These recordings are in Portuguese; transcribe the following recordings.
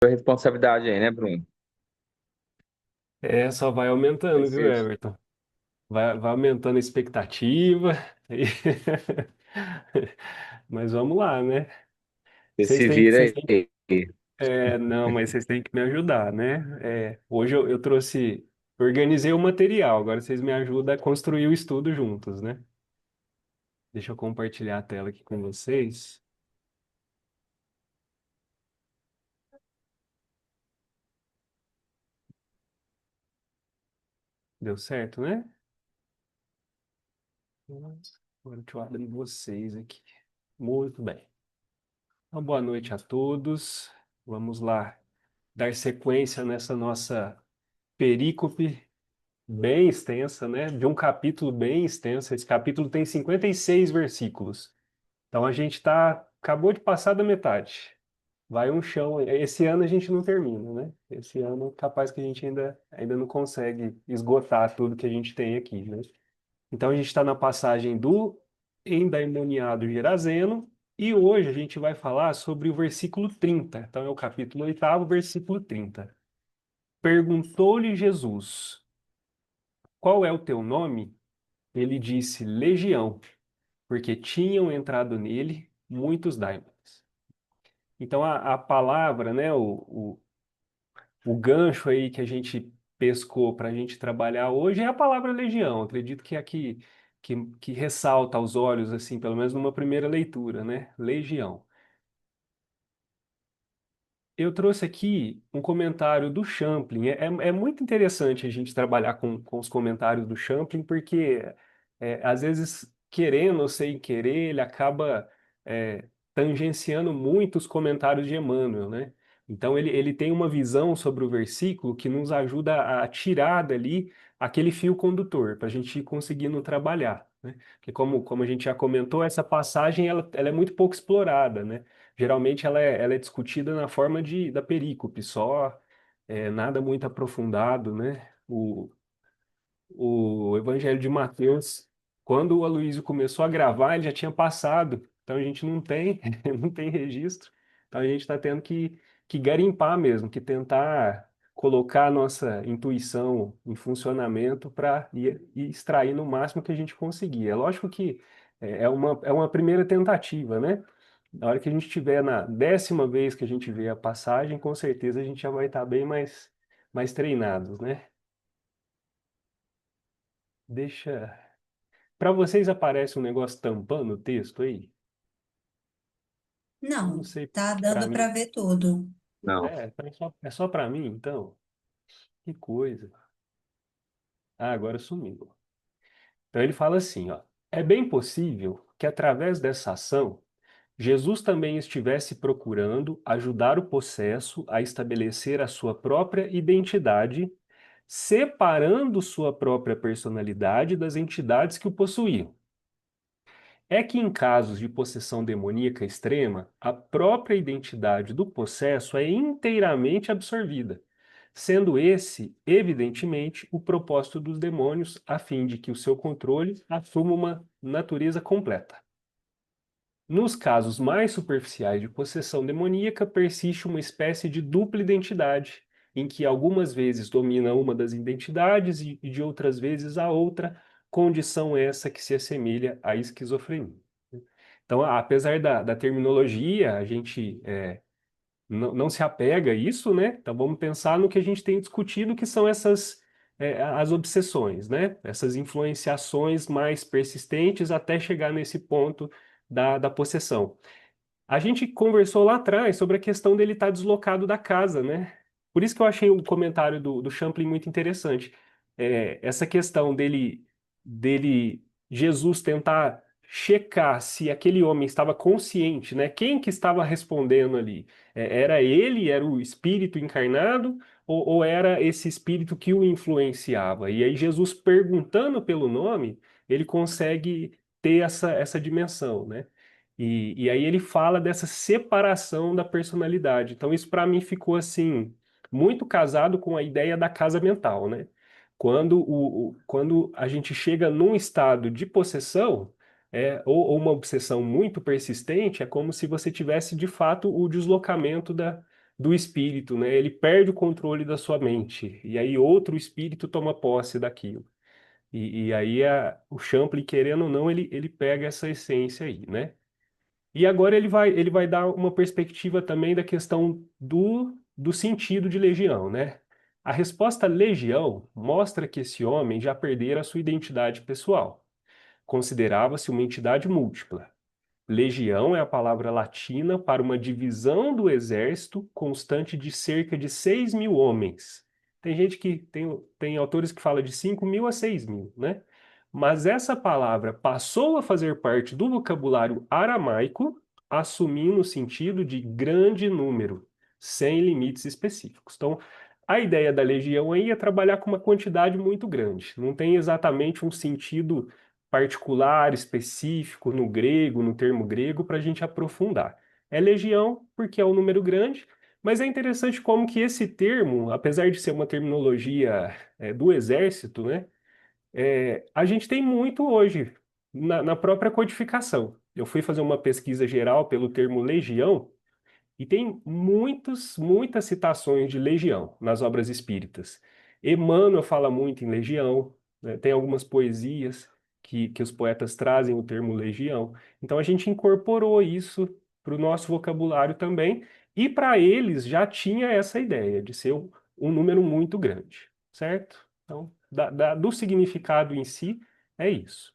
responsabilidade aí, né, Bruno? É, só vai aumentando, viu, Preciso. Everton? Vai aumentando a expectativa. e- Mas vamos lá, né? Você se vira Vocês têm, aí. não, mas vocês têm que me ajudar, né? Hoje eu trouxe, organizei o material, agora vocês me ajudam a construir o estudo juntos, né? Deixa eu compartilhar a tela aqui com vocês. Deu certo, né? Agora deixa eu abrir vocês aqui. Muito bem. Então, boa noite a todos. Vamos lá dar sequência nessa nossa perícope bem extensa, né? De um capítulo bem extenso. Esse capítulo tem 56 versículos. Então a gente acabou de passar da metade. Vai um chão. Esse ano a gente não termina, né? Esse ano capaz que a gente ainda não consegue esgotar tudo que a gente tem aqui, né? Então a gente está na passagem do endaimoniado Gerazeno e hoje a gente vai falar sobre o versículo 30. Então é o capítulo 8, versículo 30. Perguntou-lhe Jesus: Qual é o teu nome? Ele disse: Legião, porque tinham entrado nele muitos daimons. Então a palavra, né, o gancho aí que a gente pescou para a gente trabalhar hoje é a palavra legião. Acredito que é aqui que ressalta aos olhos, assim, pelo menos numa primeira leitura, né? Legião. Eu trouxe aqui um comentário do Champlin. É muito interessante a gente trabalhar com os comentários do Champlin, porque às vezes, querendo ou sem querer, ele acaba tangenciando muito os comentários de Emmanuel, né? Então, ele tem uma visão sobre o versículo que nos ajuda a tirar dali aquele fio condutor, para a gente ir conseguindo trabalhar, né? Porque, como a gente já comentou, essa passagem ela é muito pouco explorada, né? Geralmente ela é discutida na forma da perícope, só nada muito aprofundado, né? O Evangelho de Mateus, quando o Aloysio começou a gravar, ele já tinha passado, então a gente não tem, não tem registro, então a gente está tendo que garimpar mesmo, que tentar colocar a nossa intuição em funcionamento para ir extrair no máximo que a gente conseguir. É lógico que é uma primeira tentativa, né? Na hora que a gente estiver na 10ª vez que a gente vê a passagem, com certeza a gente já vai estar bem mais treinados, né? Deixa. Para vocês aparece um negócio tampando o texto aí? Eu não Não, sei, tá para dando para mim. ver tudo. Não. É só para mim, então? Que coisa. Ah, agora sumiu. Então ele fala assim, ó. É bem possível que através dessa ação, Jesus também estivesse procurando ajudar o possesso a estabelecer a sua própria identidade, separando sua própria personalidade das entidades que o possuíam. É que em casos de possessão demoníaca extrema, a própria identidade do possesso é inteiramente absorvida, sendo esse, evidentemente, o propósito dos demônios, a fim de que o seu controle assuma uma natureza completa. Nos casos mais superficiais de possessão demoníaca, persiste uma espécie de dupla identidade, em que algumas vezes domina uma das identidades e de outras vezes a outra, condição essa que se assemelha à esquizofrenia. Então, apesar da terminologia, a gente não se apega a isso, né? Então, vamos pensar no que a gente tem discutido, que são as obsessões, né? Essas influenciações mais persistentes até chegar nesse ponto da possessão. A gente conversou lá atrás sobre a questão dele estar deslocado da casa, né? Por isso que eu achei o comentário do Champlin muito interessante. Essa questão dele, Jesus tentar checar se aquele homem estava consciente, né? Quem que estava respondendo ali? Era ele, era o espírito encarnado, ou era esse espírito que o influenciava? E aí Jesus perguntando pelo nome, ele consegue ter essa dimensão, né? E aí ele fala dessa separação da personalidade. Então isso para mim ficou assim muito casado com a ideia da casa mental, né? Quando a gente chega num estado de possessão, ou uma obsessão muito persistente, é como se você tivesse de fato o deslocamento do espírito, né? Ele perde o controle da sua mente, e aí outro espírito toma posse daquilo. E aí o Champlin, querendo ou não, ele pega essa essência aí, né? E agora ele vai dar uma perspectiva também da questão do sentido de legião, né? A resposta legião mostra que esse homem já perdera a sua identidade pessoal. Considerava-se uma entidade múltipla. Legião é a palavra latina para uma divisão do exército constante de cerca de 6.000 homens. Tem gente que tem autores que falam de 5.000 a 6.000, né? Mas essa palavra passou a fazer parte do vocabulário aramaico, assumindo o sentido de grande número, sem limites específicos. Então, a ideia da legião aí é trabalhar com uma quantidade muito grande. Não tem exatamente um sentido particular, específico, no grego, no termo grego, para a gente aprofundar. É legião porque é um número grande, mas é interessante como que esse termo, apesar de ser uma terminologia do exército, né, a gente tem muito hoje na própria codificação. Eu fui fazer uma pesquisa geral pelo termo legião, e tem muitas citações de legião nas obras espíritas. Emmanuel fala muito em legião, né? Tem algumas poesias que os poetas trazem o termo legião. Então a gente incorporou isso para o nosso vocabulário também, e para eles já tinha essa ideia de ser um número muito grande, certo? Então, do significado em si, é isso.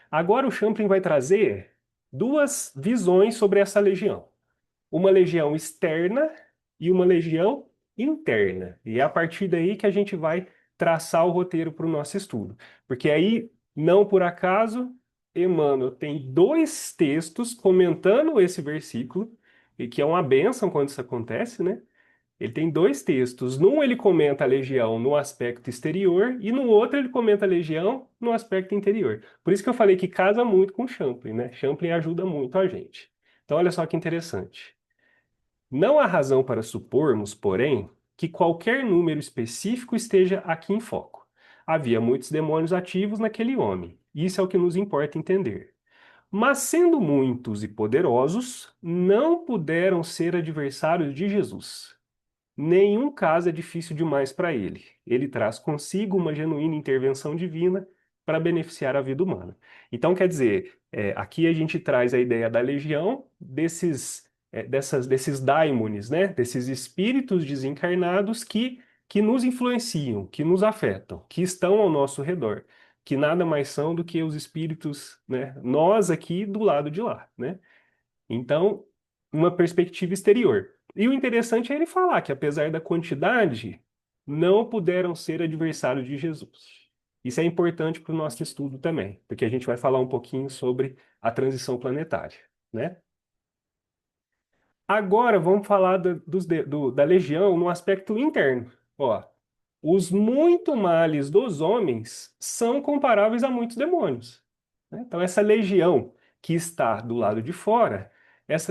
Agora o Champlin vai trazer duas visões sobre essa legião, uma legião externa e uma legião interna. E é a partir daí que a gente vai traçar o roteiro para o nosso estudo. Porque aí, não por acaso, Emmanuel tem dois textos comentando esse versículo, e que é uma bênção quando isso acontece, né? Ele tem dois textos. Num ele comenta a legião no aspecto exterior e no outro ele comenta a legião no aspecto interior. Por isso que eu falei que casa muito com Champlin, né? Champlin ajuda muito a gente. Então, olha só que interessante. Não há razão para supormos, porém, que qualquer número específico esteja aqui em foco. Havia muitos demônios ativos naquele homem. Isso é o que nos importa entender. Mas, sendo muitos e poderosos, não puderam ser adversários de Jesus. Nenhum caso é difícil demais para ele. Ele traz consigo uma genuína intervenção divina para beneficiar a vida humana. Então, quer dizer, aqui a gente traz a ideia da legião, desses daimones, né? Desses espíritos desencarnados que nos influenciam, que nos afetam, que estão ao nosso redor, que nada mais são do que os espíritos, né? Nós aqui do lado de lá, né? Então, uma perspectiva exterior. E o interessante é ele falar que, apesar da quantidade, não puderam ser adversários de Jesus. Isso é importante para o nosso estudo também, porque a gente vai falar um pouquinho sobre a transição planetária, né? Agora vamos falar da legião no aspecto interno. Ó, os muito males dos homens são comparáveis a muitos demônios, né? Então, essa legião que está do lado de fora,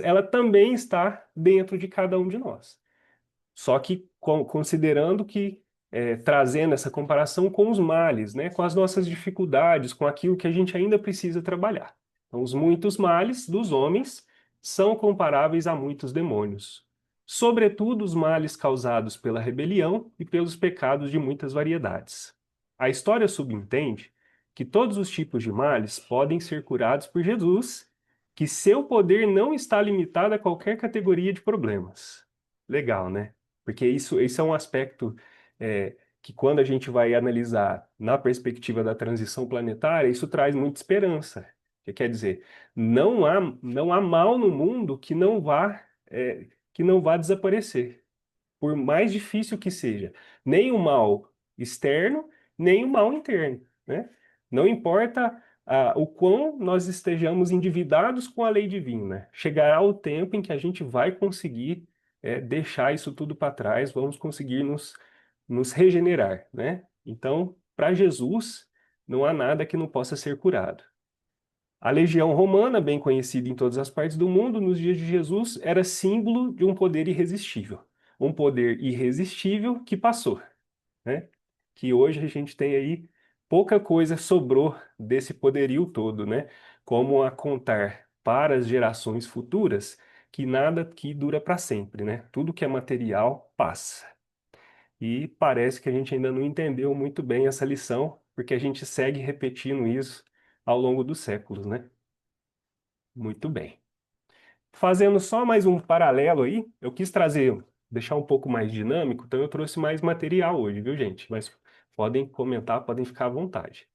ela também está dentro de cada um de nós. Só que considerando que, trazendo essa comparação com os males, né, com as nossas dificuldades, com aquilo que a gente ainda precisa trabalhar. Então, os muitos males dos homens são comparáveis a muitos demônios. Sobretudo os males causados pela rebelião e pelos pecados de muitas variedades. A história subentende que todos os tipos de males podem ser curados por Jesus, que seu poder não está limitado a qualquer categoria de problemas. Legal, né? Porque isso é um aspecto que, quando a gente vai analisar na perspectiva da transição planetária, isso traz muita esperança. Que quer dizer, não há mal no mundo que não vá desaparecer, por mais difícil que seja. Nem o mal externo, nem o mal interno, né? Não importa o quão nós estejamos endividados com a lei divina, chegará o tempo em que a gente vai conseguir deixar isso tudo para trás, vamos conseguir nos regenerar, né? Então, para Jesus, não há nada que não possa ser curado. A legião romana, bem conhecida em todas as partes do mundo, nos dias de Jesus, era símbolo de um poder irresistível. Um poder irresistível que passou, né? Que hoje a gente tem aí pouca coisa sobrou desse poderio todo, né? Como a contar para as gerações futuras que nada que dura para sempre, né? Tudo que é material passa. E parece que a gente ainda não entendeu muito bem essa lição, porque a gente segue repetindo isso ao longo dos séculos, né? Muito bem. Fazendo só mais um paralelo aí, eu quis trazer, deixar um pouco mais dinâmico, então eu trouxe mais material hoje, viu, gente? Mas podem comentar, podem ficar à vontade.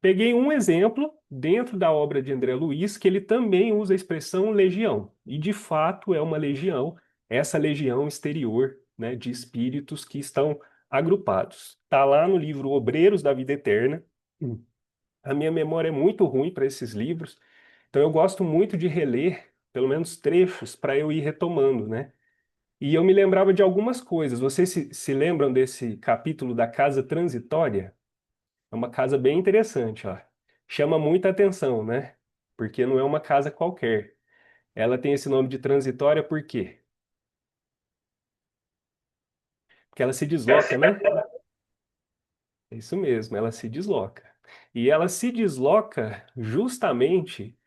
Peguei um exemplo dentro da obra de André Luiz, que ele também usa a expressão legião, e de fato é uma legião, essa legião exterior, né, de espíritos que estão agrupados. Está lá no livro Obreiros da Vida Eterna. A minha memória é muito ruim para esses livros, então eu gosto muito de reler, pelo menos trechos, para eu ir retomando, né? E eu me lembrava de algumas coisas. Vocês se lembram desse capítulo da casa transitória? É uma casa bem interessante, ó. Chama muita atenção, né? Porque não é uma casa qualquer. Ela tem esse nome de transitória por quê? Porque ela se desloca, né? É isso mesmo, ela se desloca. E ela se desloca justamente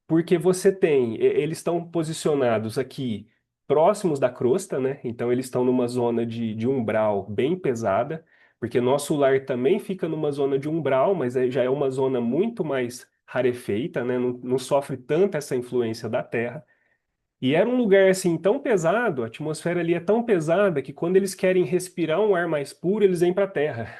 porque você tem, eles estão posicionados aqui próximos da crosta, né? Então eles estão numa zona de umbral bem pesada, porque nosso lar também fica numa zona de umbral, mas já é uma zona muito mais rarefeita, né? Não sofre tanto essa influência da Terra. E era um lugar assim tão pesado, a atmosfera ali é tão pesada que quando eles querem respirar um ar mais puro, eles vêm para a Terra.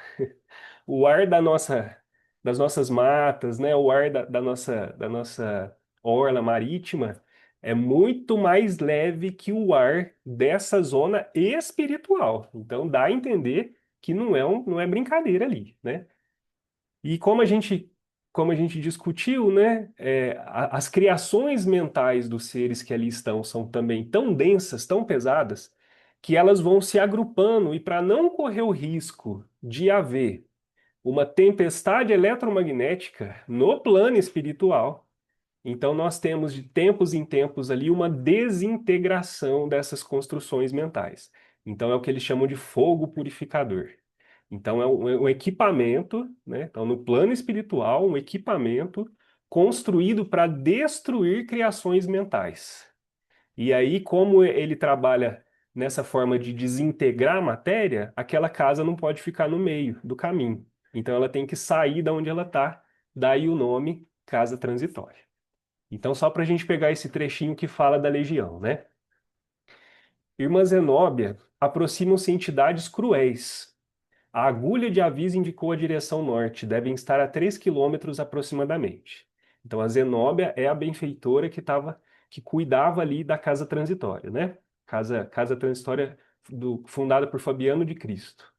O ar das nossas matas, né? O ar da nossa orla marítima é muito mais leve que o ar dessa zona espiritual. Então dá a entender que não é brincadeira ali, né? E como a gente discutiu, né? As criações mentais dos seres que ali estão são também tão densas, tão pesadas, que elas vão se agrupando e para não correr o risco de haver uma tempestade eletromagnética no plano espiritual. Então, nós temos de tempos em tempos ali uma desintegração dessas construções mentais. Então, é o que eles chamam de fogo purificador. Então, é um equipamento, né? Então, no plano espiritual, um equipamento construído para destruir criações mentais. E aí, como ele trabalha nessa forma de desintegrar a matéria, aquela casa não pode ficar no meio do caminho. Então, ela tem que sair da onde ela está, daí o nome casa transitória. Então, só para a gente pegar esse trechinho que fala da legião, né? Irmã Zenóbia, aproximam-se entidades cruéis. A agulha de aviso indicou a direção norte, devem estar a 3 quilômetros aproximadamente. Então, a Zenóbia é a benfeitora que cuidava ali da casa transitória, né? Casa transitória fundada por Fabiano de Cristo.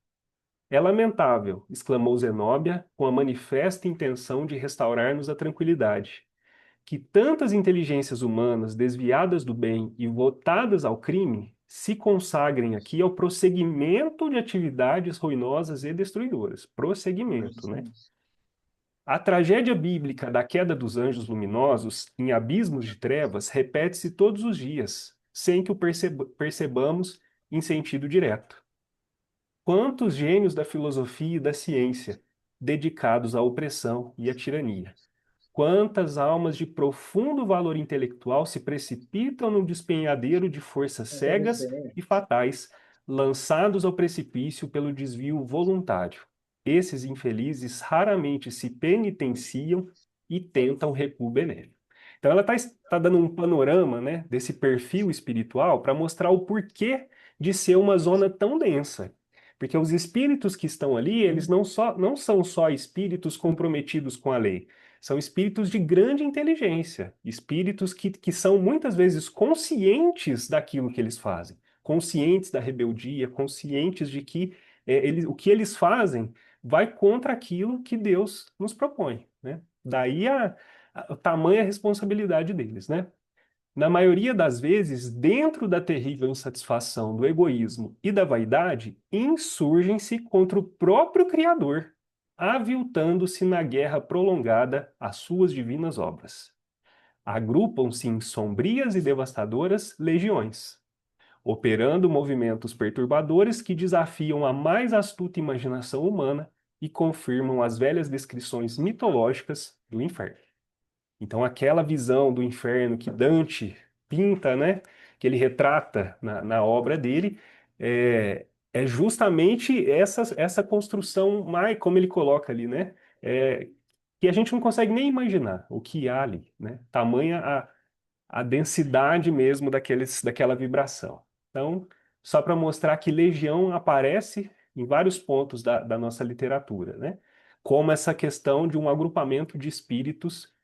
É lamentável, exclamou Zenóbia, com a manifesta intenção de restaurar-nos a tranquilidade, que tantas inteligências humanas desviadas do bem e votadas ao crime se consagrem aqui ao prosseguimento de atividades ruinosas e destruidoras. Prosseguimento, né? A tragédia bíblica da queda dos anjos luminosos em abismos de trevas repete-se todos os dias, sem que o percebamos em sentido direto. Quantos gênios da filosofia e da ciência dedicados à opressão e à tirania? Quantas almas de profundo valor intelectual se precipitam num despenhadeiro de forças cegas e fatais, lançados ao precipício pelo desvio voluntário. Esses infelizes raramente se penitenciam e tentam recuo benéfico. Então, ela está dando um panorama, né, desse perfil espiritual para mostrar o porquê de ser uma zona tão densa. Porque os espíritos que estão ali, eles não são só espíritos comprometidos com a lei, são espíritos de grande inteligência, espíritos que são muitas vezes conscientes daquilo que eles fazem, conscientes da rebeldia, conscientes de que o que eles fazem vai contra aquilo que Deus nos propõe, né? Daí a tamanha responsabilidade deles, né? Na maioria das vezes, dentro da terrível insatisfação do egoísmo e da vaidade, insurgem-se contra o próprio Criador, aviltando-se na guerra prolongada às suas divinas obras. Agrupam-se em sombrias e devastadoras legiões, operando movimentos perturbadores que desafiam a mais astuta imaginação humana e confirmam as velhas descrições mitológicas do inferno. Então, aquela visão do inferno que Dante pinta, né, que ele retrata na obra dele, é justamente essa construção, mais, como ele coloca ali, né, é, que a gente não consegue nem imaginar o que há ali, né, tamanha a densidade mesmo daquela vibração. Então, só para mostrar que Legião aparece em vários pontos da nossa literatura, né? Como essa questão de um agrupamento de espíritos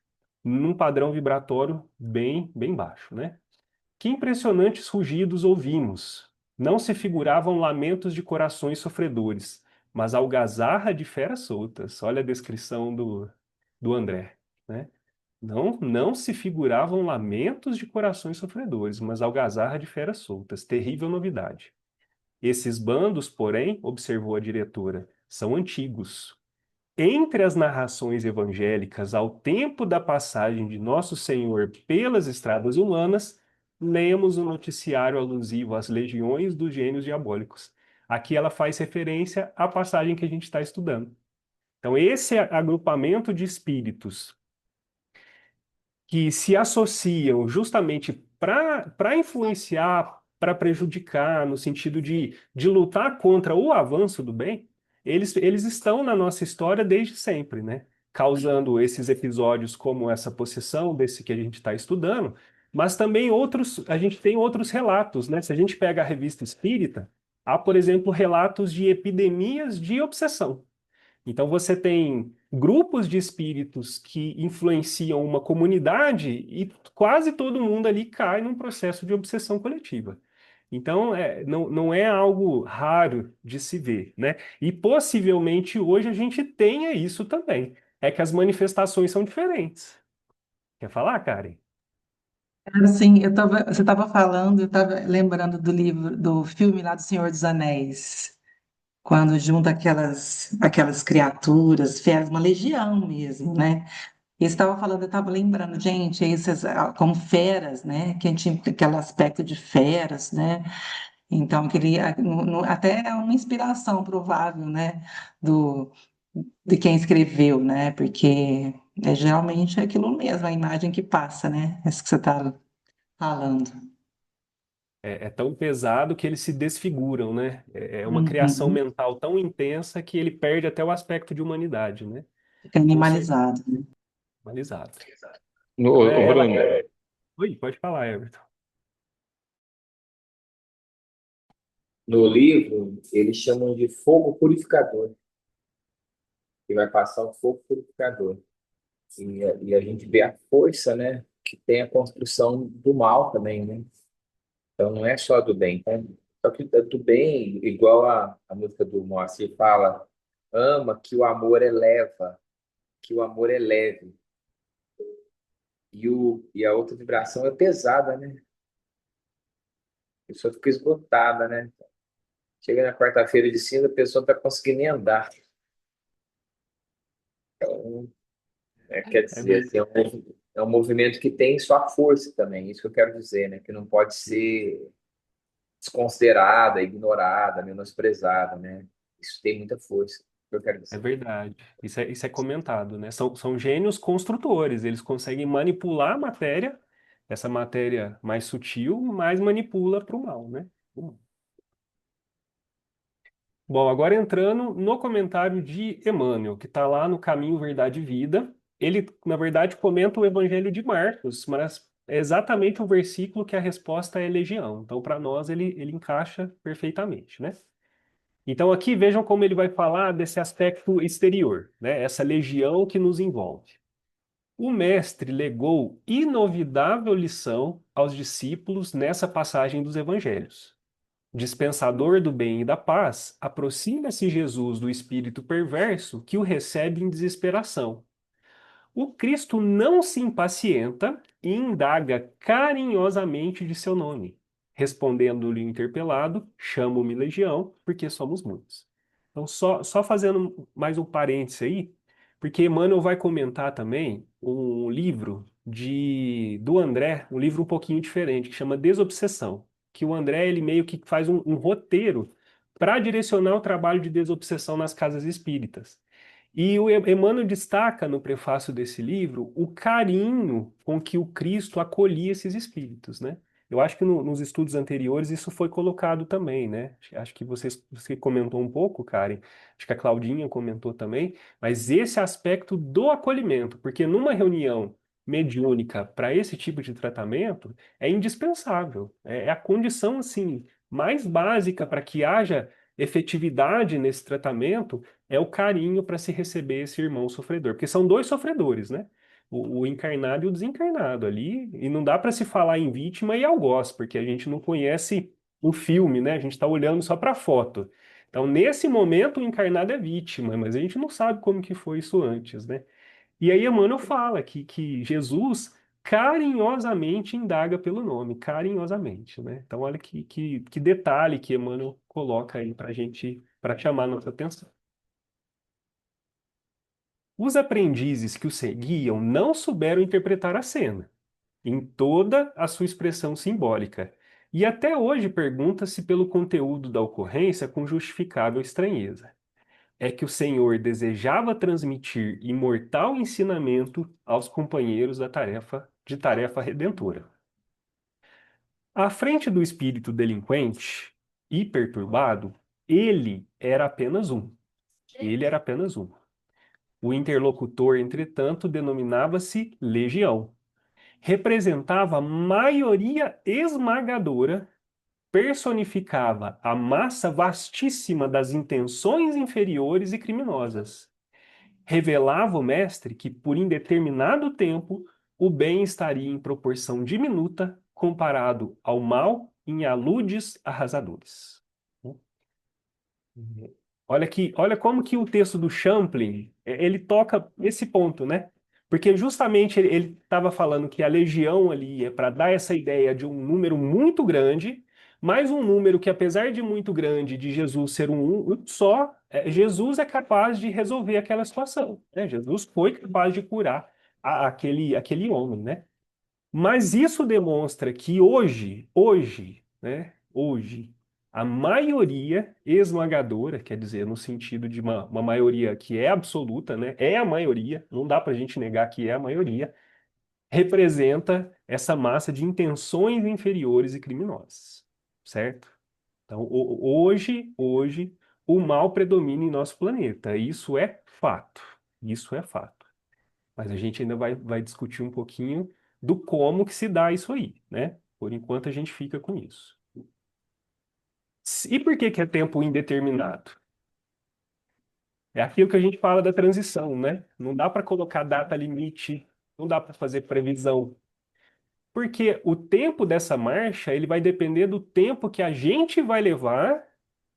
num padrão vibratório bem baixo, né? Que impressionantes rugidos ouvimos. Não se figuravam lamentos de corações sofredores, mas algazarra de feras soltas. Olha a descrição do André, né? Não se figuravam lamentos de corações sofredores, mas algazarra de feras soltas. Terrível novidade. Esses bandos, porém, observou a diretora, são antigos. Entre as narrações evangélicas ao tempo da passagem de Nosso Senhor pelas estradas humanas, lemos o noticiário alusivo às legiões dos gênios diabólicos. Aqui ela faz referência à passagem que a gente está estudando. Então, esse agrupamento de espíritos que se associam justamente para influenciar, para prejudicar, no sentido de lutar contra o avanço do bem, eles estão na nossa história desde sempre, né? Causando esses episódios como essa possessão desse que a gente está estudando, mas também outros, a gente tem outros relatos, né? Se a gente pega a revista Espírita, há, por exemplo, relatos de epidemias de obsessão. Então você tem grupos de espíritos que influenciam uma comunidade e quase todo mundo ali cai num processo de obsessão coletiva. Então, não é algo raro de se ver, né? E possivelmente hoje a gente tenha isso também. É que as manifestações são diferentes. Quer falar, Karen? Assim, você estava falando, eu estava lembrando do livro, do filme lá do Senhor dos Anéis, quando junta aquelas criaturas, feras, uma legião mesmo, né? E você estava falando, eu estava lembrando, gente, esses como feras, né? Que tinha aquele aspecto de feras, né? Então, até é uma inspiração provável, né? Do, de quem escreveu, né? Porque é geralmente aquilo mesmo, a imagem que passa, né? Essa que você está falando. É tão pesado que eles se desfiguram, né? É uma criação Uhum. mental tão intensa que ele perde até o aspecto de humanidade, né? Fica Com certeza, animalizado, né? humanizado. No, Então ô, ela. Bruno, Oi, pode falar, Everton. no livro, eles chamam de fogo purificador, que vai passar um fogo purificador. E a gente vê a força, né, que tem a construção do mal também, né? Então não é só do bem, tá? Só que do bem, igual a música do Moacir fala, ama que o amor eleva, que o amor é leve. E a outra vibração é pesada, né? A pessoa fica esgotada, né? Chega na quarta-feira de cinza, a pessoa não está conseguindo nem andar. Então, quer É dizer, verdade. assim, é um movimento que tem sua força também, isso que eu quero dizer, né? Que não pode ser desconsiderada, ignorada, menosprezada, né? Isso tem muita força, é o que eu quero É dizer. verdade. Isso é comentado, né? São gênios construtores. Eles conseguem manipular a matéria, essa matéria mais sutil, mas manipula para o mal, né? Bom, agora entrando no comentário de Emmanuel, que está lá no Caminho, Verdade e Vida. Ele, na verdade, comenta o Evangelho de Marcos, mas é exatamente o versículo que a resposta é legião. Então, para nós, ele encaixa perfeitamente, né? Então, aqui vejam como ele vai falar desse aspecto exterior, né? Essa legião que nos envolve. O mestre legou inovidável lição aos discípulos nessa passagem dos evangelhos. Dispensador do bem e da paz, aproxima-se Jesus do espírito perverso que o recebe em desesperação. O Cristo não se impacienta e indaga carinhosamente de seu nome. Respondendo-lhe o interpelado, chamo-me Legião, porque somos muitos. Então, só fazendo mais um parêntese aí, porque Emmanuel vai comentar também um livro do André, um livro um pouquinho diferente, que chama Desobsessão, que o André ele meio que faz um roteiro para direcionar o trabalho de desobsessão nas casas espíritas. E o Emmanuel destaca no prefácio desse livro o carinho com que o Cristo acolhia esses espíritos, né? Eu acho que nos estudos anteriores isso foi colocado também, né? Acho que você comentou um pouco, Karen, acho que a Claudinha comentou também, mas esse aspecto do acolhimento, porque numa reunião mediúnica para esse tipo de tratamento é indispensável, é a condição assim mais básica para que haja efetividade nesse tratamento é o carinho para se receber esse irmão sofredor, porque são dois sofredores, né? O encarnado e o desencarnado ali, e não dá para se falar em vítima e algoz, porque a gente não conhece o filme, né? A gente está olhando só para a foto. Então, nesse momento, o encarnado é vítima, mas a gente não sabe como que foi isso antes, né? E aí Emmanuel fala que Jesus carinhosamente indaga pelo nome, carinhosamente, né? Então, olha que detalhe que Emmanuel coloca aí para gente, para chamar nossa atenção. Os aprendizes que o seguiam não souberam interpretar a cena, em toda a sua expressão simbólica, e até hoje pergunta-se pelo conteúdo da ocorrência com justificável estranheza. É que o Senhor desejava transmitir imortal ensinamento aos companheiros da tarefa redentora. À frente do espírito delinquente e perturbado, ele era apenas um. Ele era apenas um. O interlocutor, entretanto, denominava-se legião. Representava a maioria esmagadora, personificava a massa vastíssima das intenções inferiores e criminosas. Revelava o mestre que, por indeterminado tempo, o bem estaria em proporção diminuta comparado ao mal em aludes arrasadores. Olha como que o texto do Champlin, ele toca esse ponto, né? Porque justamente ele estava falando que a legião ali é para dar essa ideia de um número muito grande, mas um número que, apesar de muito grande, de Jesus ser um só, Jesus é capaz de resolver aquela situação, né? Jesus foi capaz de curar aquele homem, né? Mas isso demonstra que hoje, a maioria esmagadora, quer dizer, no sentido de uma maioria que é absoluta, né? É a maioria, não dá para a gente negar que é a maioria, representa essa massa de intenções inferiores e criminosas, certo? Então, hoje, o mal predomina em nosso planeta. Isso é fato. Isso é fato. Mas a gente ainda vai discutir um pouquinho do como que se dá isso aí, né? Por enquanto a gente fica com isso. E por que que é tempo indeterminado? É aquilo que a gente fala da transição, né? Não dá para colocar data limite, não dá para fazer previsão. Porque o tempo dessa marcha, ele vai depender do tempo que a gente vai levar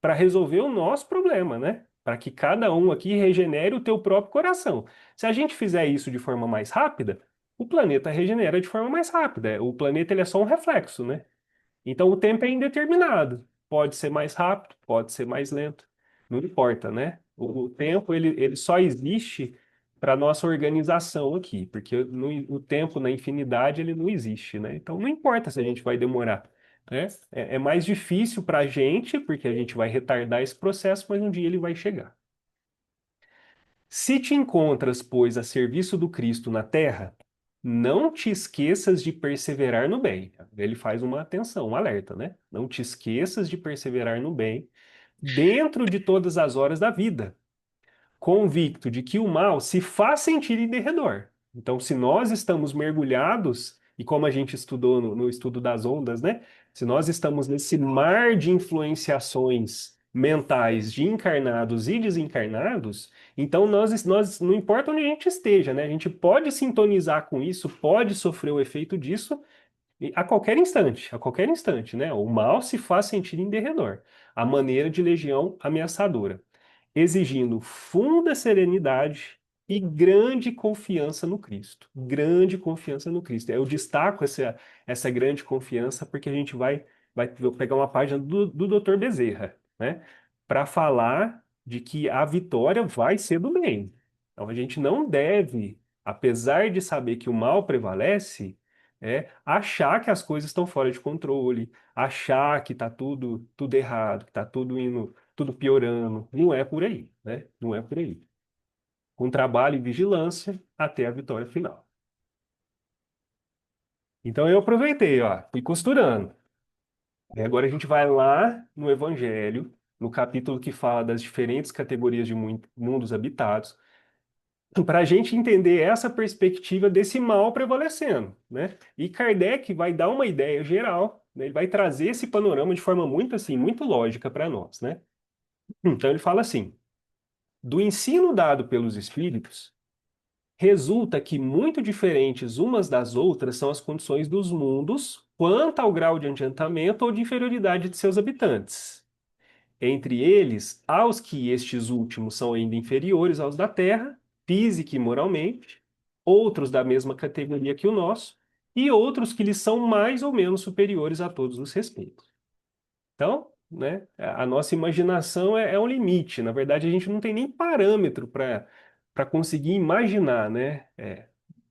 para resolver o nosso problema, né? Para que cada um aqui regenere o teu próprio coração. Se a gente fizer isso de forma mais rápida, o planeta regenera de forma mais rápida. O planeta ele é só um reflexo, né? Então o tempo é indeterminado. Pode ser mais rápido, pode ser mais lento. Não importa, né? O tempo ele só existe para nossa organização aqui, porque o tempo na infinidade ele não existe, né? Então não importa se a gente vai demorar, né? É mais difícil para a gente, porque a gente vai retardar esse processo, mas um dia ele vai chegar. Se te encontras, pois, a serviço do Cristo na terra, não te esqueças de perseverar no bem. Ele faz uma atenção, um alerta, né? Não te esqueças de perseverar no bem dentro de todas as horas da vida, convicto de que o mal se faz sentir em derredor. Então, se nós estamos mergulhados, e como a gente estudou no estudo das ondas, né? Se nós estamos nesse mar de influenciações mentais de encarnados e desencarnados, então não importa onde a gente esteja, né? A gente pode sintonizar com isso, pode sofrer o efeito disso, a qualquer instante, né? O mal se faz sentir em derredor, a maneira de legião ameaçadora, exigindo funda serenidade e grande confiança no Cristo. Grande confiança no Cristo. Eu destaco essa grande confiança porque a gente vai pegar uma página do Dr. Bezerra, né? Para falar de que a vitória vai ser do bem. Então a gente não deve, apesar de saber que o mal prevalece, achar que as coisas estão fora de controle, achar que está tudo errado, que está tudo indo, tudo piorando. Não é por aí, né? Não é por aí. com trabalho e vigilância até a vitória final. Então eu aproveitei, ó, fui costurando. E agora a gente vai lá no Evangelho, no capítulo que fala das diferentes categorias de mundos habitados, para a gente entender essa perspectiva desse mal prevalecendo, né? E Kardec vai dar uma ideia geral, né? Ele vai trazer esse panorama de forma muito assim, muito lógica para nós, né? Então ele fala assim: do ensino dado pelos espíritos, resulta que muito diferentes umas das outras são as condições dos mundos quanto ao grau de adiantamento ou de inferioridade de seus habitantes. Entre eles, aos que estes últimos são ainda inferiores aos da Terra, física e moralmente, outros da mesma categoria que o nosso, e outros que lhes são mais ou menos superiores a todos os respeitos. Então, né, a nossa imaginação é um limite. Na verdade, a gente não tem nem parâmetro para conseguir imaginar, né?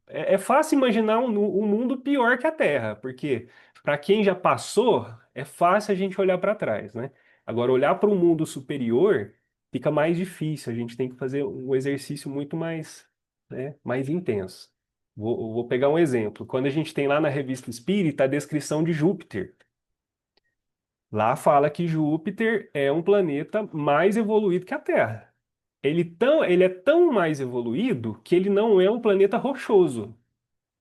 É fácil imaginar um mundo pior que a Terra, porque para quem já passou, é fácil a gente olhar para trás, né? Agora, olhar para um mundo superior fica mais difícil, a gente tem que fazer um exercício muito mais, né, mais intenso. Vou pegar um exemplo. Quando a gente tem lá na Revista Espírita a descrição de Júpiter, lá fala que Júpiter é um planeta mais evoluído que a Terra. Ele é tão mais evoluído que ele não é um planeta rochoso.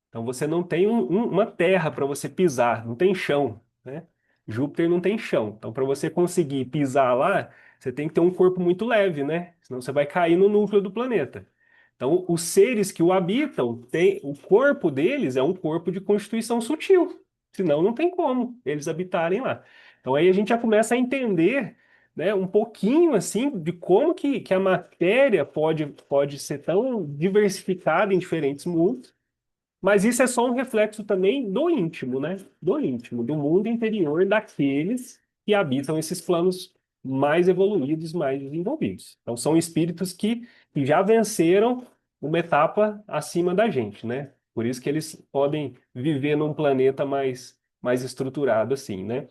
Então você não tem uma terra para você pisar, não tem chão, né? Júpiter não tem chão. Então para você conseguir pisar lá, você tem que ter um corpo muito leve, né? Senão você vai cair no núcleo do planeta. Então os seres que o habitam, o corpo deles é um corpo de constituição sutil. Senão não tem como eles habitarem lá. Então aí a gente já começa a entender, né, um pouquinho assim de como que a matéria pode ser tão diversificada em diferentes mundos, mas isso é só um reflexo também do íntimo, né? Do íntimo, do mundo interior daqueles que habitam esses planos mais evoluídos, mais desenvolvidos. Então, são espíritos que já venceram uma etapa acima da gente, né? Por isso que eles podem viver num planeta mais estruturado assim, né?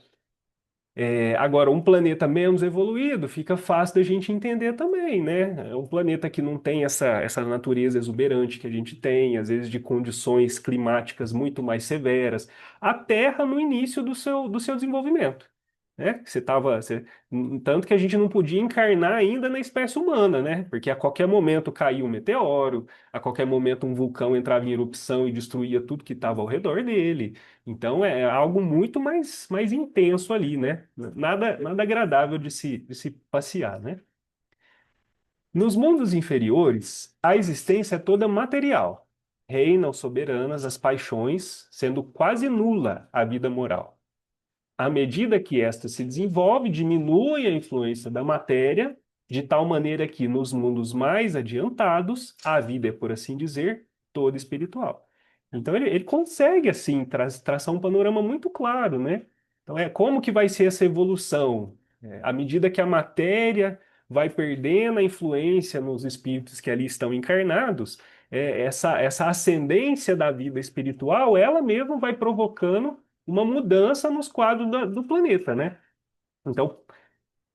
Agora, um planeta menos evoluído fica fácil da gente entender também, né? É um planeta que não tem essa natureza exuberante que a gente tem, às vezes de condições climáticas muito mais severas. A Terra no início do seu desenvolvimento, né? Tanto que a gente não podia encarnar ainda na espécie humana, né? Porque a qualquer momento caía um meteoro, a qualquer momento um vulcão entrava em erupção e destruía tudo que estava ao redor dele. Então é algo muito mais intenso ali, né? Nada agradável de se passear, né? Nos mundos inferiores, a existência é toda material. Reinam soberanas as paixões, sendo quase nula a vida moral. À medida que esta se desenvolve, diminui a influência da matéria, de tal maneira que nos mundos mais adiantados, a vida é, por assim dizer, toda espiritual. Então ele consegue, assim, traçar um panorama muito claro, né? Então como que vai ser essa evolução? À medida que a matéria vai perdendo a influência nos espíritos que ali estão encarnados, essa ascendência da vida espiritual, ela mesma vai provocando uma mudança nos quadros do planeta, né? Então,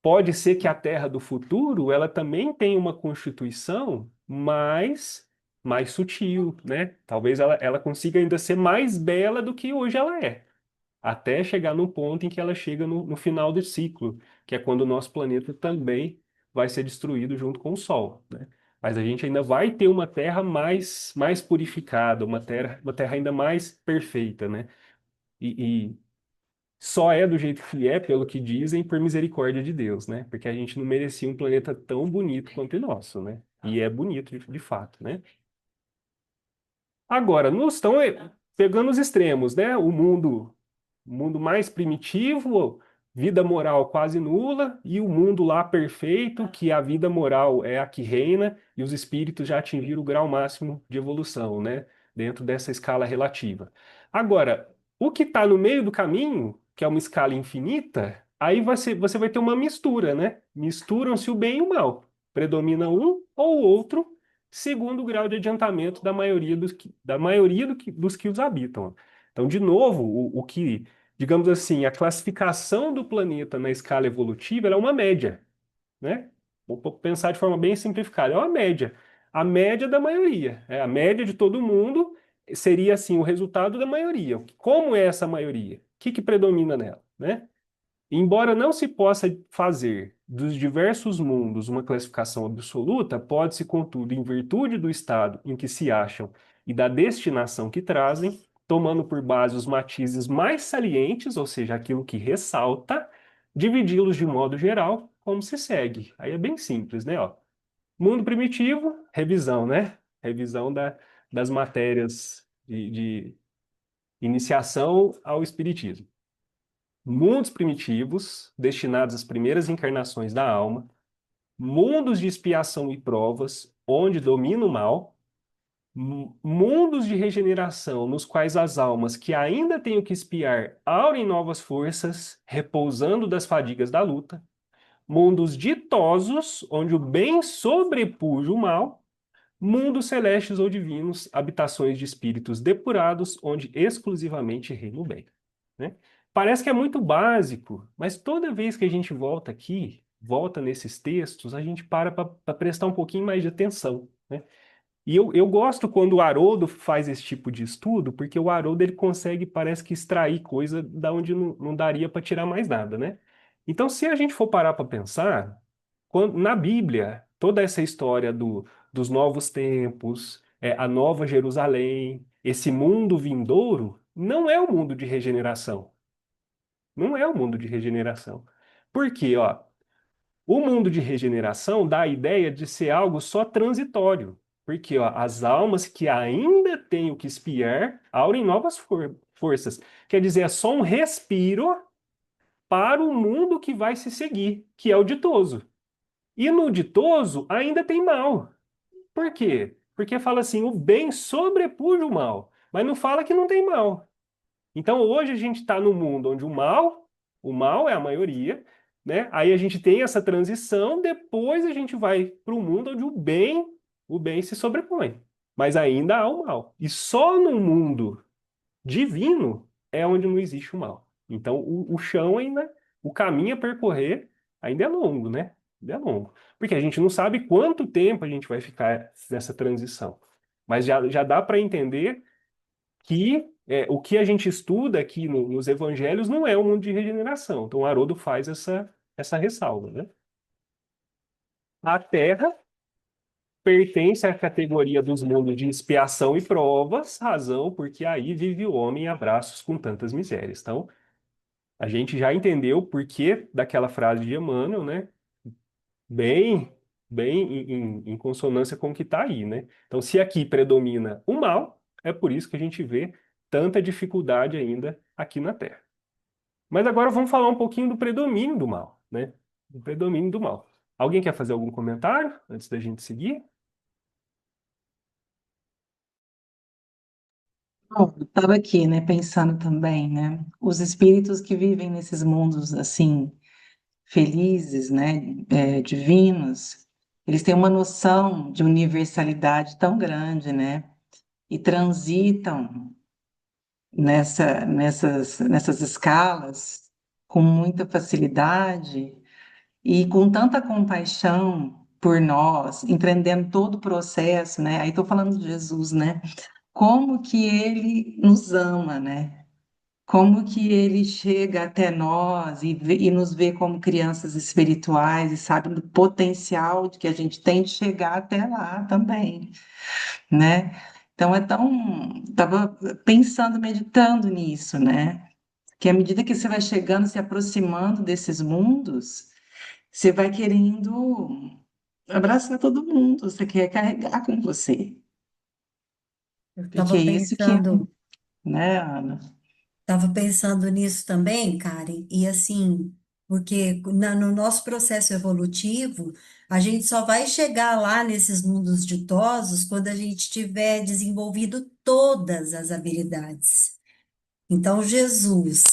pode ser que a Terra do futuro, ela também tenha uma constituição mais sutil, né? Talvez ela consiga ainda ser mais bela do que hoje ela é, até chegar no ponto em que ela chega no final do ciclo, que é quando o nosso planeta também vai ser destruído junto com o Sol, né? Mas a gente ainda vai ter uma Terra mais purificada, uma terra ainda mais perfeita, né? E só é do jeito que é, pelo que dizem, por misericórdia de Deus, né? Porque a gente não merecia um planeta tão bonito quanto o nosso, né? E é bonito de fato, né? Agora, nós estão pegando os extremos, né? O mundo mais primitivo, vida moral quase nula, e o mundo lá perfeito, que a vida moral é a que reina, e os espíritos já atingiram o grau máximo de evolução, né? Dentro dessa escala relativa. Agora, o que está no meio do caminho, que é uma escala infinita, aí você vai ter uma mistura, né? Misturam-se o bem e o mal. Predomina um ou o outro, segundo o grau de adiantamento da maioria dos que os habitam. Então, de novo, o que, digamos assim, a classificação do planeta na escala evolutiva ela é uma média, né? Vou pensar de forma bem simplificada, é uma média. a média da maioria. A média de todo mundo seria assim o resultado da maioria. Como é essa maioria? O que predomina nela, né? Embora não se possa fazer dos diversos mundos uma classificação absoluta, pode-se, contudo, em virtude do estado em que se acham e da destinação que trazem, tomando por base os matizes mais salientes, ou seja, aquilo que ressalta, dividi-los de modo geral, como se segue. Aí é bem simples, né? Ó, mundo primitivo, revisão, né? Revisão das matérias de iniciação ao espiritismo. Mundos primitivos, destinados às primeiras encarnações da alma, mundos de expiação e provas, onde domina o mal, mundos de regeneração, nos quais as almas que ainda têm o que expiar aurem novas forças, repousando das fadigas da luta, mundos ditosos, onde o bem sobrepuja o mal, mundos celestes ou divinos, habitações de espíritos depurados, onde exclusivamente reina o bem, né? Parece que é muito básico, mas toda vez que a gente volta aqui, volta nesses textos, a gente para prestar um pouquinho mais de atenção, né? E eu gosto quando o Haroldo faz esse tipo de estudo, porque o Haroldo ele consegue, parece que, extrair coisa da onde não daria para tirar mais nada, né? Então, se a gente for parar para pensar, na Bíblia, toda essa história dos novos tempos, a nova Jerusalém, esse mundo vindouro, não é o mundo de regeneração. Não é o mundo de regeneração. Por quê? Ó, o mundo de regeneração dá a ideia de ser algo só transitório. Porque ó, as almas que ainda têm o que espiar aurem novas forças. Quer dizer, é só um respiro para o mundo que vai se seguir, que é o ditoso. E no ditoso ainda tem mal. Por quê? Porque fala assim, o bem sobrepuja o mal, mas não fala que não tem mal. Então hoje a gente está no mundo onde o mal é a maioria, né? Aí a gente tem essa transição, depois a gente vai para o mundo onde o bem se sobrepõe. Mas ainda há o mal. E só no mundo divino é onde não existe o mal. Então, o chão ainda, o caminho a percorrer ainda é longo, né? Ainda é longo. Porque a gente não sabe quanto tempo a gente vai ficar nessa transição. Mas já dá para entender que o que a gente estuda aqui nos evangelhos não é um mundo de regeneração. Então, o Haroldo faz essa ressalva, né? A Terra pertence à categoria dos mundos de expiação e provas, razão porque aí vive o homem em abraços com tantas misérias. Então, a gente já entendeu o porquê daquela frase de Emmanuel, né? Bem, bem em consonância com o que está aí, né? Então, se aqui predomina o mal, é por isso que a gente vê tanta dificuldade ainda aqui na Terra. Mas agora vamos falar um pouquinho do predomínio do mal, né? Do predomínio do mal. Alguém quer fazer algum comentário antes da gente seguir? Bom, eu estava aqui, né, pensando também, né, os espíritos que vivem nesses mundos assim felizes, né, divinos, eles têm uma noção de universalidade tão grande, né, e transitam nessas escalas com muita facilidade e com tanta compaixão por nós, empreendendo todo o processo, né? Aí estou falando de Jesus, né? Como que ele nos ama, né? Como que ele chega até nós e nos vê como crianças espirituais e sabe do potencial que a gente tem de chegar até lá também, né? Então é tão, estava pensando, meditando nisso, né? Que à medida que você vai chegando, se aproximando desses mundos, você vai querendo abraçar todo mundo, você quer carregar com você, Eu porque é estava isso que, pensando, né, Ana? estava pensando nisso também, Karen, e assim, porque no nosso processo evolutivo, a gente só vai chegar lá nesses mundos ditosos quando a gente tiver desenvolvido todas as habilidades. Então, Jesus,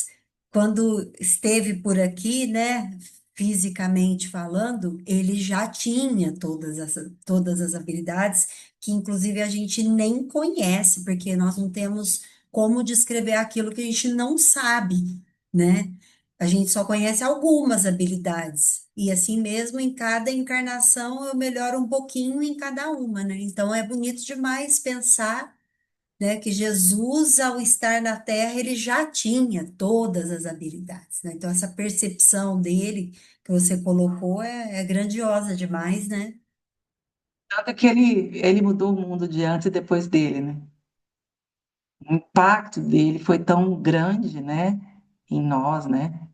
quando esteve por aqui, né, fisicamente falando, ele já tinha todas as habilidades, que inclusive a gente nem conhece, porque nós não temos como descrever aquilo que a gente não sabe, né? A gente só conhece algumas habilidades. E assim mesmo, em cada encarnação, eu melhoro um pouquinho em cada uma, né? Então é bonito demais pensar, né, que Jesus, ao estar na Terra, ele já tinha todas as habilidades, né? Então essa percepção dele que você colocou é grandiosa demais, né? Tanto que ele mudou o mundo de antes e depois dele, né? O impacto dele foi tão grande, né, em nós, né,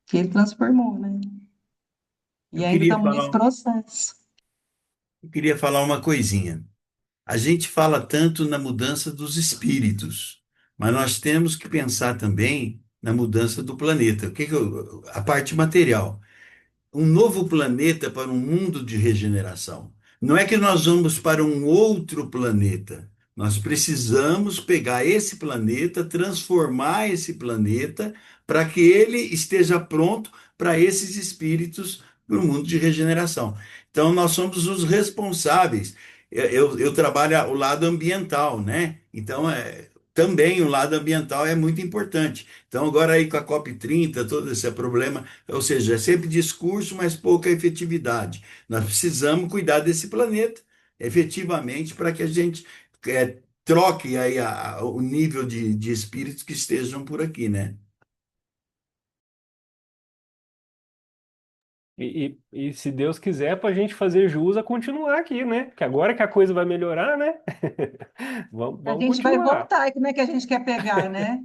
que ele transformou, né? E Eu ainda queria estamos nesse falar, processo. eu queria falar uma coisinha. A gente fala tanto na mudança dos espíritos, mas nós temos que pensar também na mudança do planeta. A parte material. Um novo planeta para um mundo de regeneração. Não é que nós vamos para um outro planeta. Nós precisamos pegar esse planeta, transformar esse planeta para que ele esteja pronto para esses espíritos para o mundo de regeneração. Então, nós somos os responsáveis. Eu trabalho o lado ambiental, né? Então, também o lado ambiental é muito importante. Então, agora aí com a COP30, todo esse problema, ou seja, é sempre discurso, mas pouca efetividade. Nós precisamos cuidar desse planeta, efetivamente, para que a gente troque aí o nível de espíritos que estejam por aqui, né? E se Deus quiser, para a gente fazer jus a continuar aqui, né? Porque agora que a coisa vai melhorar, né? A Vamos gente vai continuar, voltar, e como é que a gente quer pegar, né?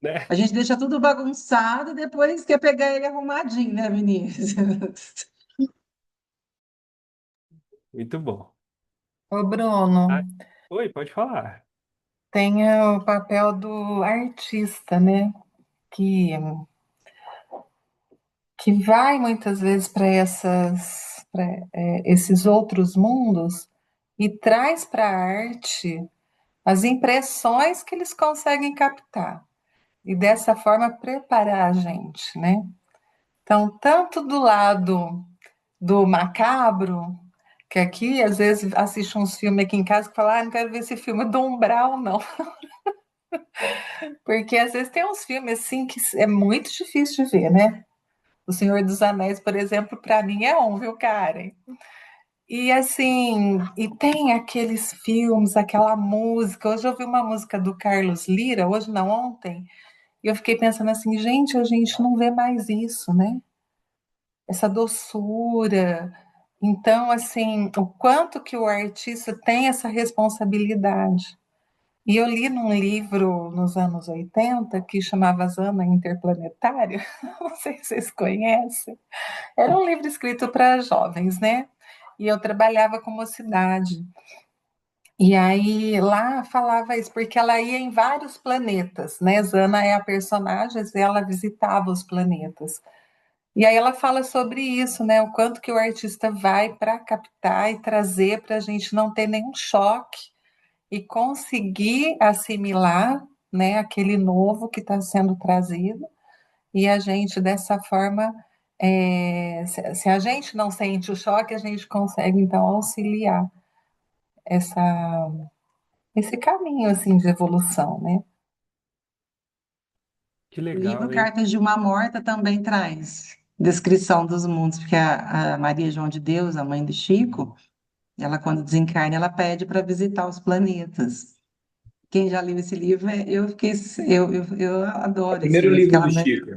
né? A gente deixa tudo bagunçado e depois quer pegar ele arrumadinho, né, Vinícius? Muito bom. Ô Bruno, Ah, oi, pode falar. tem o papel do artista, né? Que, que vai muitas vezes para esses outros mundos e traz para a arte as impressões que eles conseguem captar e dessa forma preparar a gente, né? Então, tanto do lado do macabro, que aqui às vezes assiste uns filmes aqui em casa que fala, não quero ver esse filme do Umbral, não. Porque às vezes tem uns filmes assim que é muito difícil de ver, né? O Senhor dos Anéis, por exemplo, para mim é um, viu, Karen? E assim, e tem aqueles filmes, aquela música. Hoje eu ouvi uma música do Carlos Lira, hoje não, ontem, e eu fiquei pensando assim, gente, a gente não vê mais isso, né? Essa doçura. Então, assim, o quanto que o artista tem essa responsabilidade. E eu li num livro nos anos 80 que chamava Zana Interplanetária, não sei se vocês conhecem. Era um livro escrito para jovens, né? E eu trabalhava com mocidade. E aí lá falava isso, porque ela ia em vários planetas, né? Zana é a personagem, e ela visitava os planetas. E aí ela fala sobre isso, né? O quanto que o artista vai para captar e trazer para a gente não ter nenhum choque e conseguir assimilar, né, aquele novo que está sendo trazido, e a gente, dessa forma, se a gente não sente o choque, a gente consegue, então, auxiliar essa, esse caminho, assim, de evolução, né? Que O livro legal, hein? Cartas de uma Morta também traz descrição dos mundos, porque a Maria João de Deus, a mãe do Chico, ela, quando desencarna, ela pede para visitar os planetas. Quem já leu esse livro, eu É o adoro esse primeiro livro, que livro ela do Chico.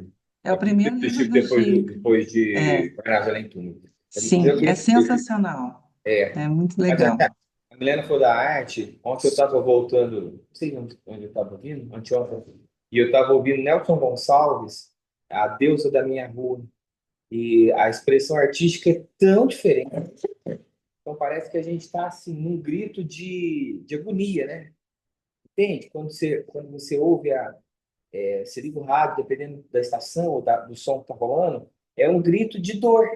é É o o primeiro primeiro livro do livro Chico do depois Chico. depois É, de Parnaso Além Túmulo. sim, é Eu, sensacional. é, É muito mas legal. a Milena foi da arte. Ontem eu estava voltando, não sei onde eu estava ouvindo, anteontem, e eu estava ouvindo Nelson Gonçalves, a deusa da minha rua. E a expressão artística é tão diferente. Então parece que a gente está assim, num grito de agonia, né? Entende? Quando você ouve você liga o rádio, dependendo da estação ou do som que está rolando, é um grito de dor.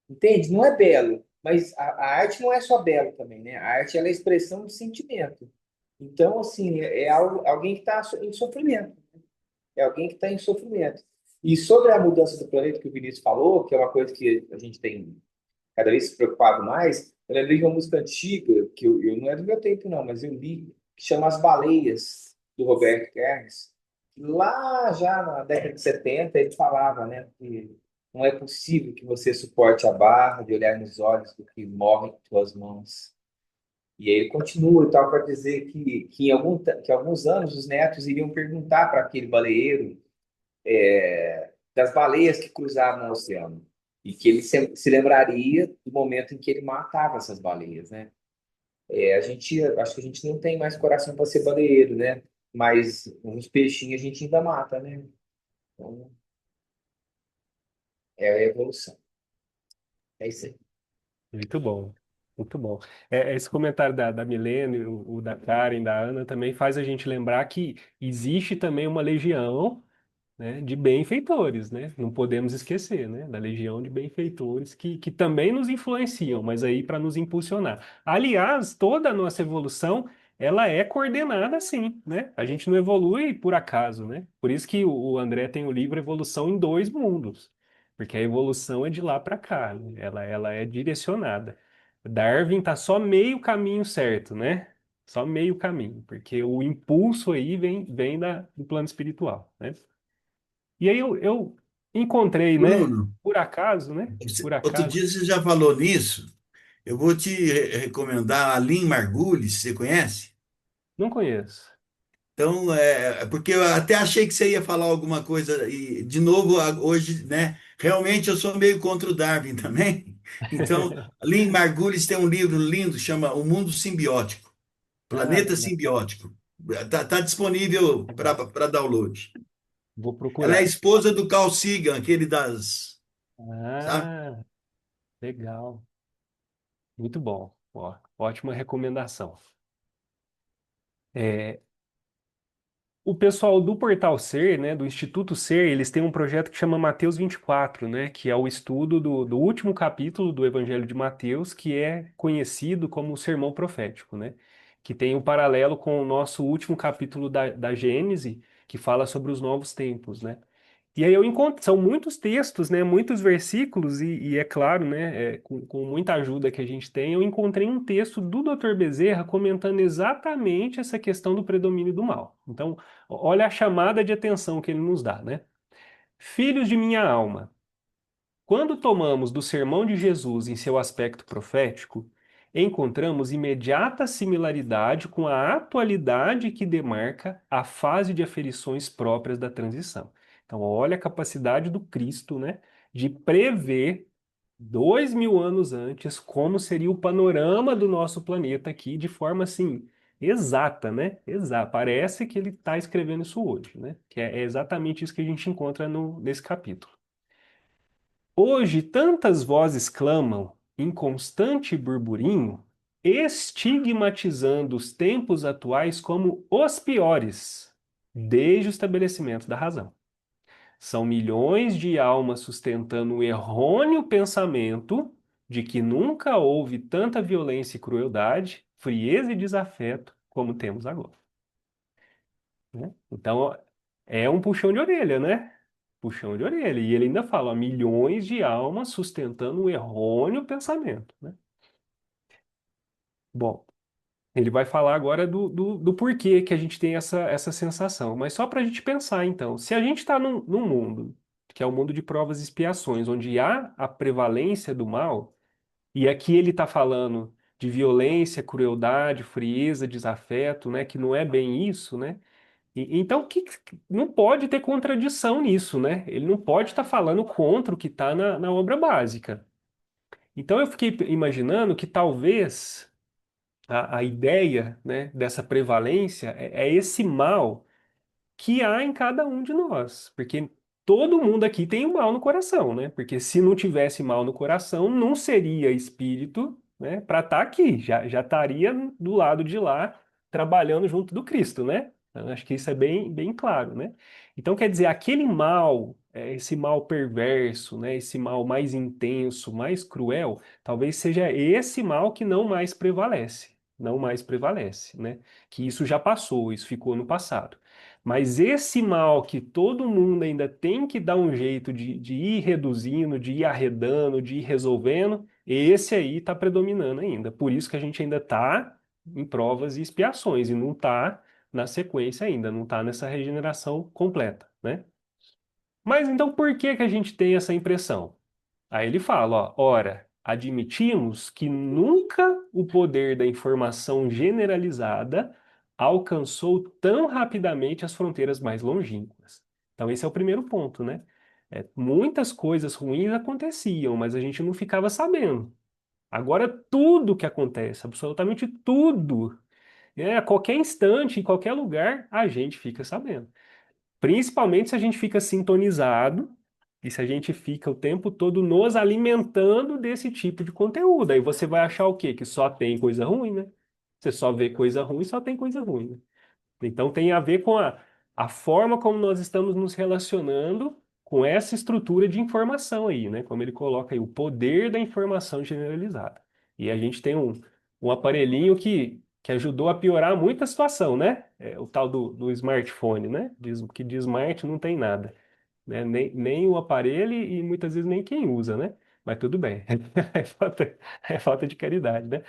Entende? Não é belo, mas a arte não é só belo também, né? A arte ela é expressão de sentimento. Então, assim, alguém que está em sofrimento. É alguém que está em sofrimento. E sobre a mudança do planeta que o Vinícius falou, que é uma coisa que a gente tem cada vez se preocupado mais, eu lembrei de uma música antiga, que não é do meu tempo, não, mas eu li, que chama As Baleias, do Roberto Carlos. Lá já na década de 70 ele falava, né, que não é possível que você suporte a barra de olhar nos olhos do que morre em tuas mãos. E aí ele continua e tal para dizer que alguns anos os netos iriam perguntar para aquele baleeiro das baleias que cruzavam o oceano. E que ele se lembraria do momento em que ele matava essas baleias, né? Acho que a gente não tem mais coração para ser baleeiro, né? Mas uns peixinhos a gente ainda mata, né? Então, é a evolução. É isso aí. Muito bom, muito bom. Esse comentário da Milene, o da Karen, da Ana, também faz a gente lembrar que existe também uma legião, né, de benfeitores, né? Não podemos esquecer, né, da legião de benfeitores que também nos influenciam, mas aí para nos impulsionar. Aliás, toda a nossa evolução, ela é coordenada assim, né? A gente não evolui por acaso, né? Por isso que o André tem o livro Evolução em Dois Mundos, porque a evolução é de lá para cá, né? Ela é direcionada. Darwin tá só meio caminho certo, né? Só meio caminho, porque o impulso aí vem do plano espiritual, né? E aí eu encontrei, né? Bruno, Por acaso, né? Por outro acaso, dia você já falou nisso. Eu vou te recomendar a Lynn Margulis, você conhece? não conheço. Então, porque eu até achei que você ia falar alguma coisa, e de novo, hoje, né? Realmente eu sou meio contra o Darwin também. Então, a Lynn Margulis tem um livro lindo, chama O Mundo Simbiótico, Ah, Planeta legal. Simbiótico. Tá disponível para download. Vou Ela é a procurar. esposa do Carl Sagan, aquele sabe? Ah, legal. Muito bom. Ó, ótima recomendação. É, o pessoal do Portal Ser, né, do Instituto Ser, eles têm um projeto que chama Mateus 24, né, que é o estudo do último capítulo do Evangelho de Mateus, que é conhecido como o Sermão Profético, né, que tem um paralelo com o nosso último capítulo da Gênese, que fala sobre os novos tempos, né. E aí eu encontro, são muitos textos, né, muitos versículos, e é claro, né, com muita ajuda que a gente tem, eu encontrei um texto do Dr. Bezerra comentando exatamente essa questão do predomínio do mal. Então, olha a chamada de atenção que ele nos dá, né? Filhos de minha alma, quando tomamos do sermão de Jesus em seu aspecto profético, encontramos imediata similaridade com a atualidade que demarca a fase de aferições próprias da transição. Então, olha a capacidade do Cristo, né, de prever 2000 anos antes como seria o panorama do nosso planeta aqui de forma assim exata, né? Exata. Parece que ele está escrevendo isso hoje, né? Que é exatamente isso que a gente encontra nesse capítulo. Hoje tantas vozes clamam em constante burburinho, estigmatizando os tempos atuais como os piores, desde o estabelecimento da razão. São milhões de almas sustentando o errôneo pensamento de que nunca houve tanta violência e crueldade, frieza e desafeto como temos agora, né? Então, é um puxão de orelha, né? Puxão de orelha. E ele ainda fala, ó, milhões de almas sustentando um errôneo pensamento, né? Bom, ele vai falar agora do porquê que a gente tem essa sensação. Mas só para a gente pensar, então, se a gente está num mundo, que é o mundo de provas e expiações, onde há a prevalência do mal, e aqui ele está falando de violência, crueldade, frieza, desafeto, né? Que não é bem isso, né? Então, não pode ter contradição nisso, né? Ele não pode estar falando contra o que está na obra básica. Então, eu fiquei imaginando que talvez a ideia, né, dessa prevalência é esse mal que há em cada um de nós, porque todo mundo aqui tem o mal no coração, né? Porque se não tivesse mal no coração, não seria espírito, né, para estar aqui, já estaria do lado de lá trabalhando junto do Cristo, né? Então, acho que isso é bem claro, né? Então, quer dizer, aquele mal, esse mal perverso, né, esse mal mais intenso, mais cruel, talvez seja esse mal que não mais prevalece, não mais prevalece, né? Que isso já passou, isso ficou no passado. Mas esse mal que todo mundo ainda tem que dar um jeito de ir reduzindo, de ir arredando, de ir resolvendo, esse aí está predominando ainda. Por isso que a gente ainda está em provas e expiações e não está na sequência ainda, não está nessa regeneração completa, né? Mas então por que que a gente tem essa impressão? Aí ele fala, ó, ora, admitimos que nunca o poder da informação generalizada alcançou tão rapidamente as fronteiras mais longínquas. Então esse é o primeiro ponto, né? Muitas coisas ruins aconteciam, mas a gente não ficava sabendo. Agora tudo que acontece, absolutamente tudo, a qualquer instante, em qualquer lugar, a gente fica sabendo. Principalmente se a gente fica sintonizado e se a gente fica o tempo todo nos alimentando desse tipo de conteúdo. Aí você vai achar o quê? Que só tem coisa ruim, né? Você só vê coisa ruim, só tem coisa ruim, né? Então tem a ver com a forma como nós estamos nos relacionando com essa estrutura de informação aí, né? Como ele coloca aí, o poder da informação generalizada. E a gente tem um aparelhinho que ajudou a piorar muito a situação, né? É o tal do smartphone, né? Diz que de smart não tem nada, né? Nem o aparelho e muitas vezes nem quem usa, né? Mas tudo bem. É falta de caridade, né?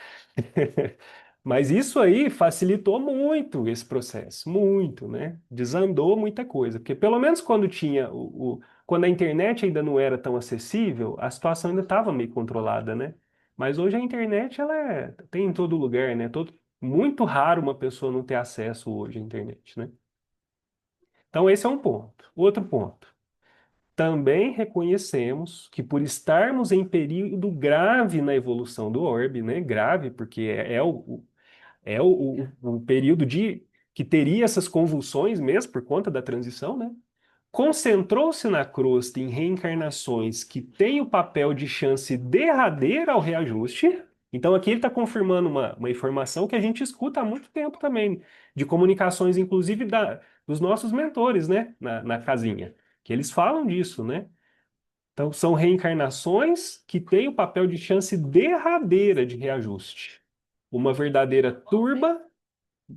Mas isso aí facilitou muito esse processo, muito, né? Desandou muita coisa, porque pelo menos quando tinha quando a internet ainda não era tão acessível, a situação ainda estava meio controlada, né? Mas hoje a internet ela tem em todo lugar, né? Muito raro uma pessoa não ter acesso hoje à internet, né? Então esse é um ponto. Outro ponto. Também reconhecemos que por estarmos em período grave na evolução do orbe, né? Grave porque é o período que teria essas convulsões mesmo por conta da transição, né? Concentrou-se na crosta em reencarnações que têm o papel de chance derradeira ao reajuste. Então, aqui ele está confirmando uma informação que a gente escuta há muito tempo também, de comunicações, inclusive, dos nossos mentores, né, na casinha, que eles falam disso, né? Então, são reencarnações que têm o papel de chance derradeira de reajuste. Uma verdadeira turba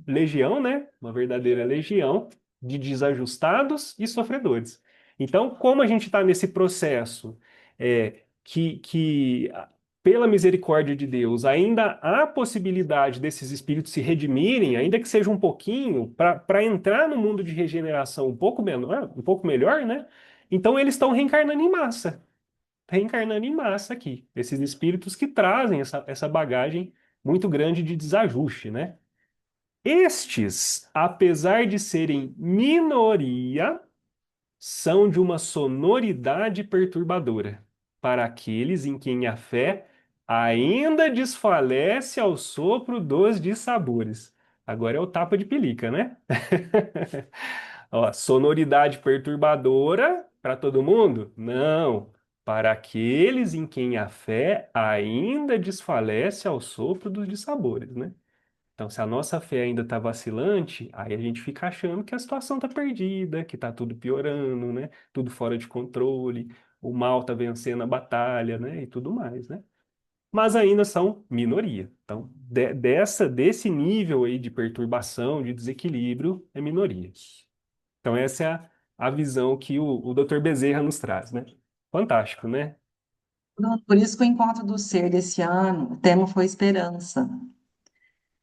legião, né? Uma verdadeira legião de desajustados e sofredores. Então, como a gente está nesse processo pela misericórdia de Deus, ainda há possibilidade desses espíritos se redimirem, ainda que seja um pouquinho, para entrar no mundo de regeneração um pouco menor, um pouco melhor, né? Então, eles estão reencarnando em massa aqui, esses espíritos que trazem essa bagagem muito grande de desajuste, né? Estes, apesar de serem minoria, são de uma sonoridade perturbadora para aqueles em quem a fé ainda desfalece ao sopro dos dissabores. Agora é o tapa de pelica, né? Ó, sonoridade perturbadora para todo mundo? Não. Para aqueles em quem a fé ainda desfalece ao sopro dos dissabores, né? Então, se a nossa fé ainda está vacilante, aí a gente fica achando que a situação está perdida, que está tudo piorando, né? Tudo fora de controle, o mal está vencendo a batalha, né? E tudo mais, né? Mas ainda são minoria. Então, desse nível aí de perturbação, de desequilíbrio, é minoria. Então, essa é a visão que o Dr. Bezerra nos traz, né? Fantástico, né? Por isso que o encontro do ser desse ano, o tema foi esperança.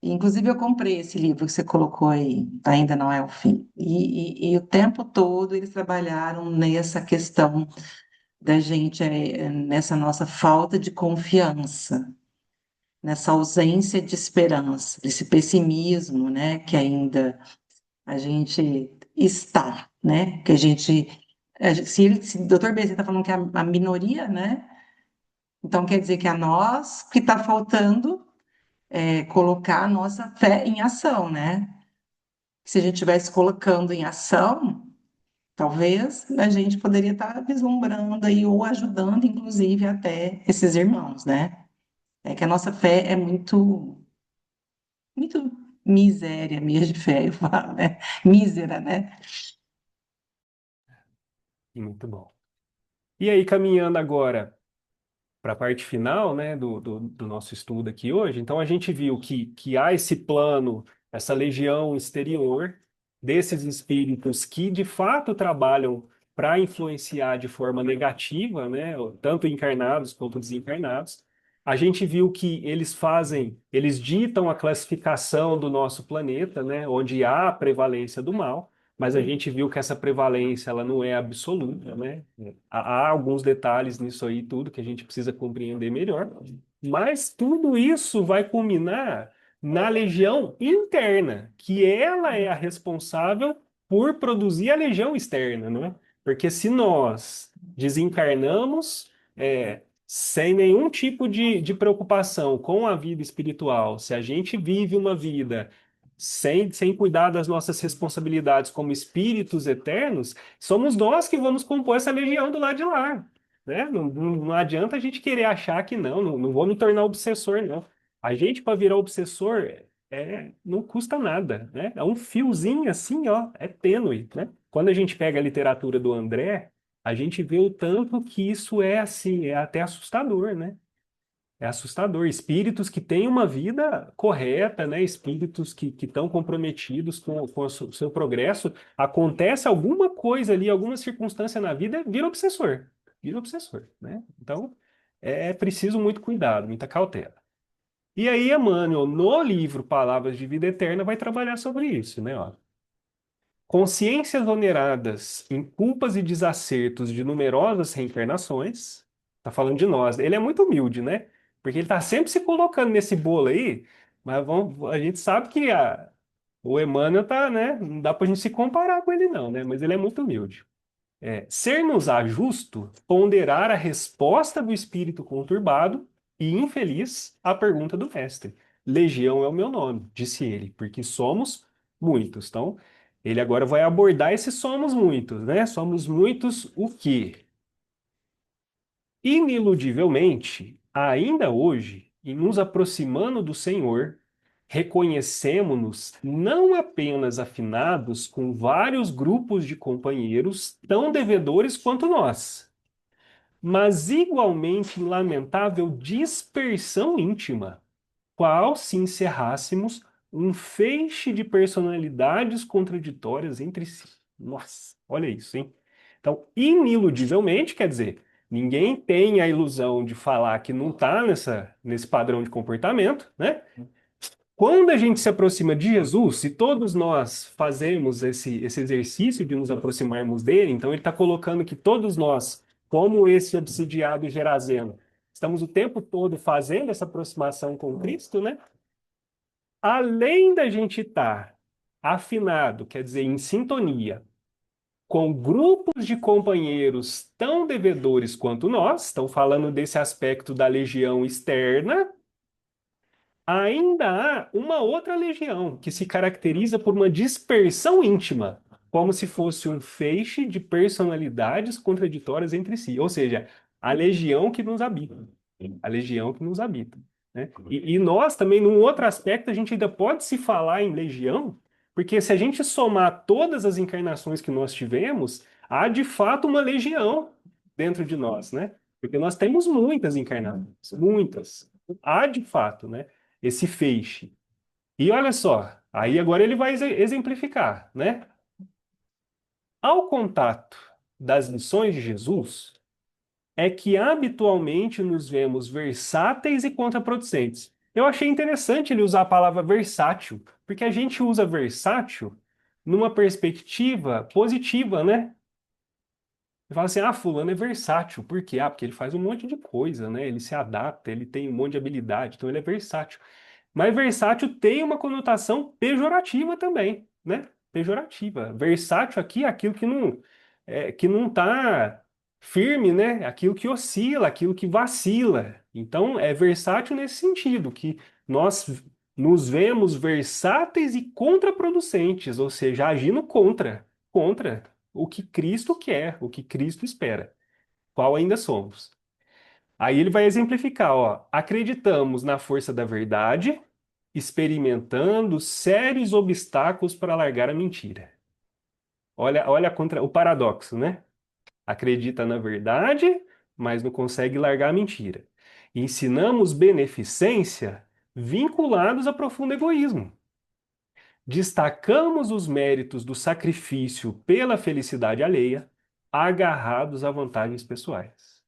E, inclusive, eu comprei esse livro que você colocou aí, Ainda Não É o Fim. E o tempo todo eles trabalharam nessa questão da gente, nessa nossa falta de confiança, nessa ausência de esperança, desse pessimismo, né, que ainda a gente está, né, que se o doutor Bezerra está falando que é a minoria, né, então quer dizer que a nós que está faltando colocar a nossa fé em ação, né? Se a gente estivesse colocando em ação, talvez a gente poderia estar vislumbrando aí, ou ajudando, inclusive, até esses irmãos, né? É que a nossa fé é muito, muito miséria mesmo de fé, eu falo, né? Mísera, né? Muito bom. E aí, caminhando agora para a parte final, né, do nosso estudo aqui hoje. Então, a gente viu que há esse plano, essa legião exterior desses espíritos que, de fato, trabalham para influenciar de forma negativa, né, tanto encarnados quanto desencarnados. A gente viu que eles ditam a classificação do nosso planeta, né, onde há a prevalência do mal, mas a gente viu que essa prevalência ela não é absoluta, né? Há alguns detalhes nisso aí, tudo que a gente precisa compreender melhor, mas tudo isso vai culminar na legião interna, que ela é a responsável por produzir a legião externa, né? Porque se nós desencarnamos, sem nenhum tipo de preocupação com a vida espiritual, se a gente vive uma vida sem cuidar das nossas responsabilidades como espíritos eternos, somos nós que vamos compor essa legião do lado de lá, né? Não adianta a gente querer achar que não vou me tornar obsessor, não. A gente, para virar obsessor, não custa nada, né? É um fiozinho assim, ó, é tênue, né? Quando a gente pega a literatura do André, a gente vê o tanto que isso é assim, é até assustador, né? É assustador. Espíritos que têm uma vida correta, né? Espíritos que estão comprometidos com o seu progresso. Acontece alguma coisa ali, alguma circunstância na vida, vira obsessor. Vira obsessor, né? Então, é preciso muito cuidado, muita cautela. E aí, Emmanuel, no livro Palavras de Vida Eterna, vai trabalhar sobre isso, né? Ó. Consciências oneradas em culpas e desacertos de numerosas reencarnações. Tá falando de nós. Ele é muito humilde, né? Porque ele tá sempre se colocando nesse bolo aí, mas a gente sabe que o Emmanuel tá, né? Não dá pra gente se comparar com ele, não, né? Mas ele é muito humilde. Ser-nos-á justo ponderar a resposta do espírito conturbado e infeliz à pergunta do mestre. Legião é o meu nome, disse ele, porque somos muitos. Então, ele agora vai abordar esse somos muitos, né? Somos muitos o quê? Ineludivelmente, ainda hoje, em nos aproximando do Senhor, reconhecemos-nos não apenas afinados com vários grupos de companheiros tão devedores quanto nós, mas igualmente em lamentável dispersão íntima, qual se encerrássemos um feixe de personalidades contraditórias entre si. Nossa, olha isso, hein? Então, ineludivelmente, quer dizer, ninguém tem a ilusão de falar que não está nesse padrão de comportamento, né? Quando a gente se aproxima de Jesus, e todos nós fazemos esse exercício de nos aproximarmos dele, então ele está colocando que todos nós, como esse obsidiado gerazeno, estamos o tempo todo fazendo essa aproximação com Cristo, né? Além da gente estar afinado, quer dizer, em sintonia, com grupos de companheiros tão devedores quanto nós, estão falando desse aspecto da legião externa, ainda há uma outra legião que se caracteriza por uma dispersão íntima, como se fosse um feixe de personalidades contraditórias entre si, ou seja, a legião que nos habita, a legião que nos habita, né? E nós também, num outro aspecto, a gente ainda pode se falar em legião, porque se a gente somar todas as encarnações que nós tivemos, há de fato uma legião dentro de nós, né? Porque nós temos muitas encarnações, muitas. Há de fato, né? Esse feixe. E olha só, aí agora ele vai exemplificar, né? Ao contato das lições de Jesus, é que habitualmente nos vemos versáteis e contraproducentes. Eu achei interessante ele usar a palavra versátil, porque a gente usa versátil numa perspectiva positiva, né? Ele fala assim, fulano é versátil. Por quê? Porque ele faz um monte de coisa, né? Ele se adapta, ele tem um monte de habilidade, então ele é versátil. Mas versátil tem uma conotação pejorativa também, né? Pejorativa. Versátil aqui é aquilo que não está firme, né? Aquilo que oscila, aquilo que vacila. Então, é versátil nesse sentido, que nós nos vemos versáteis e contraproducentes, ou seja, agindo contra o que Cristo quer, o que Cristo espera, qual ainda somos. Aí ele vai exemplificar, ó, acreditamos na força da verdade, experimentando sérios obstáculos para largar a mentira. Olha o paradoxo, né? Acredita na verdade, mas não consegue largar a mentira. Ensinamos beneficência vinculados a profundo egoísmo. Destacamos os méritos do sacrifício pela felicidade alheia, agarrados a vantagens pessoais.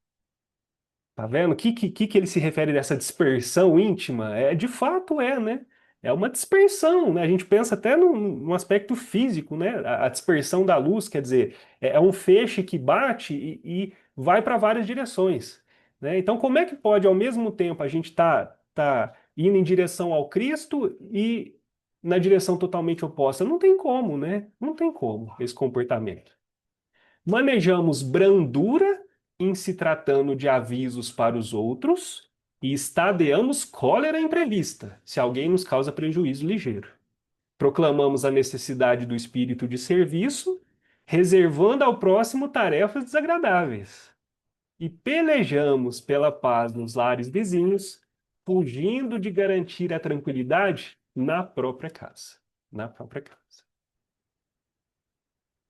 Tá vendo? O que ele se refere dessa dispersão íntima? De fato né? É uma dispersão, né? A gente pensa até num aspecto físico, né? A dispersão da luz, quer dizer, é um feixe que bate e vai para várias direções, né? Então, como é que pode, ao mesmo tempo, a gente tá indo em direção ao Cristo e na direção totalmente oposta? Não tem como, né? Não tem como esse comportamento. Manejamos brandura em se tratando de avisos para os outros e estadeamos cólera imprevista, se alguém nos causa prejuízo ligeiro. Proclamamos a necessidade do espírito de serviço, reservando ao próximo tarefas desagradáveis. E pelejamos pela paz nos lares vizinhos, fugindo de garantir a tranquilidade na própria casa. Na própria casa.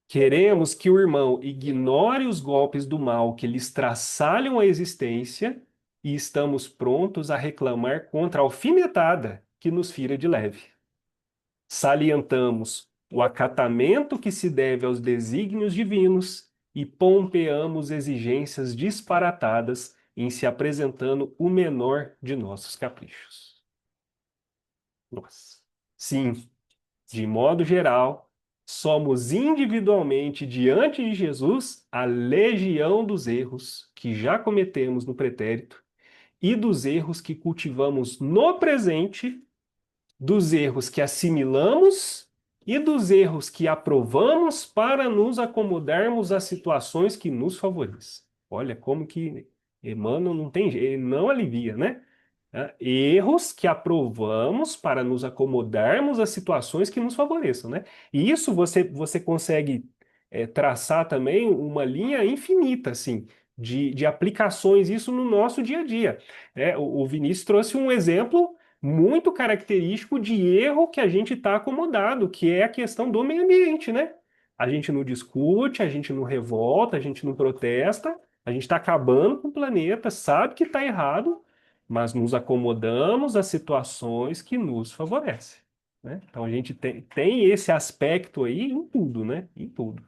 Queremos que o irmão ignore os golpes do mal que lhe estraçalham a existência e estamos prontos a reclamar contra a alfinetada que nos fira de leve. Salientamos o acatamento que se deve aos desígnios divinos e pompeamos exigências disparatadas em se apresentando o menor de nossos caprichos. Nossa. Sim, de modo geral, somos individualmente diante de Jesus a legião dos erros que já cometemos no pretérito e dos erros que cultivamos no presente, dos erros que assimilamos e dos erros que aprovamos para nos acomodarmos às situações que nos favorecem. Olha como que Emmanuel não tem, ele não alivia, né? Erros que aprovamos para nos acomodarmos às situações que nos favoreçam, né? E isso você consegue traçar também uma linha infinita, assim, de aplicações, isso no nosso dia a dia. O Vinícius trouxe um exemplo muito característico de erro que a gente está acomodado, que é a questão do meio ambiente, né? A gente não discute, a gente não revolta, a gente não protesta, a gente está acabando com o planeta, sabe que está errado, mas nos acomodamos às situações que nos favorecem, né? Então a gente tem esse aspecto aí em tudo, né? Em tudo.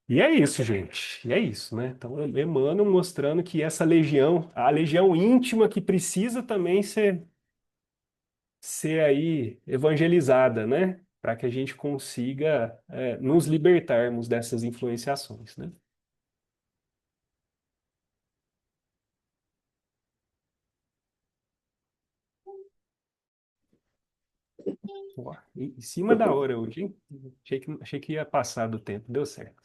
E é isso, gente. E é isso, né? Então, Emmanuel mostrando que essa legião, a legião íntima que precisa também ser aí evangelizada, né? Para que a gente consiga nos libertarmos dessas influenciações, né? Ó, em cima da hora hoje, hein? Achei que ia passar do tempo, deu certo.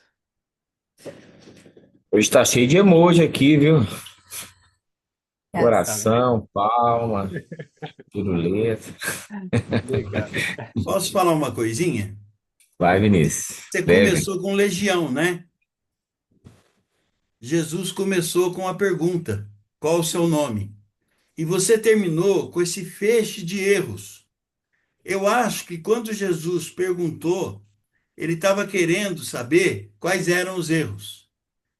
Hoje tá cheio de emoji aqui, viu? É. Tá vendo? Coração, palma, piruleta. Legal. Posso falar uma coisinha? Vai, Vinícius. Você Deve. começou com legião, né? Jesus começou com a pergunta: qual o seu nome? E você terminou com esse feixe de erros. Eu acho que quando Jesus perguntou, ele estava querendo saber quais eram os erros.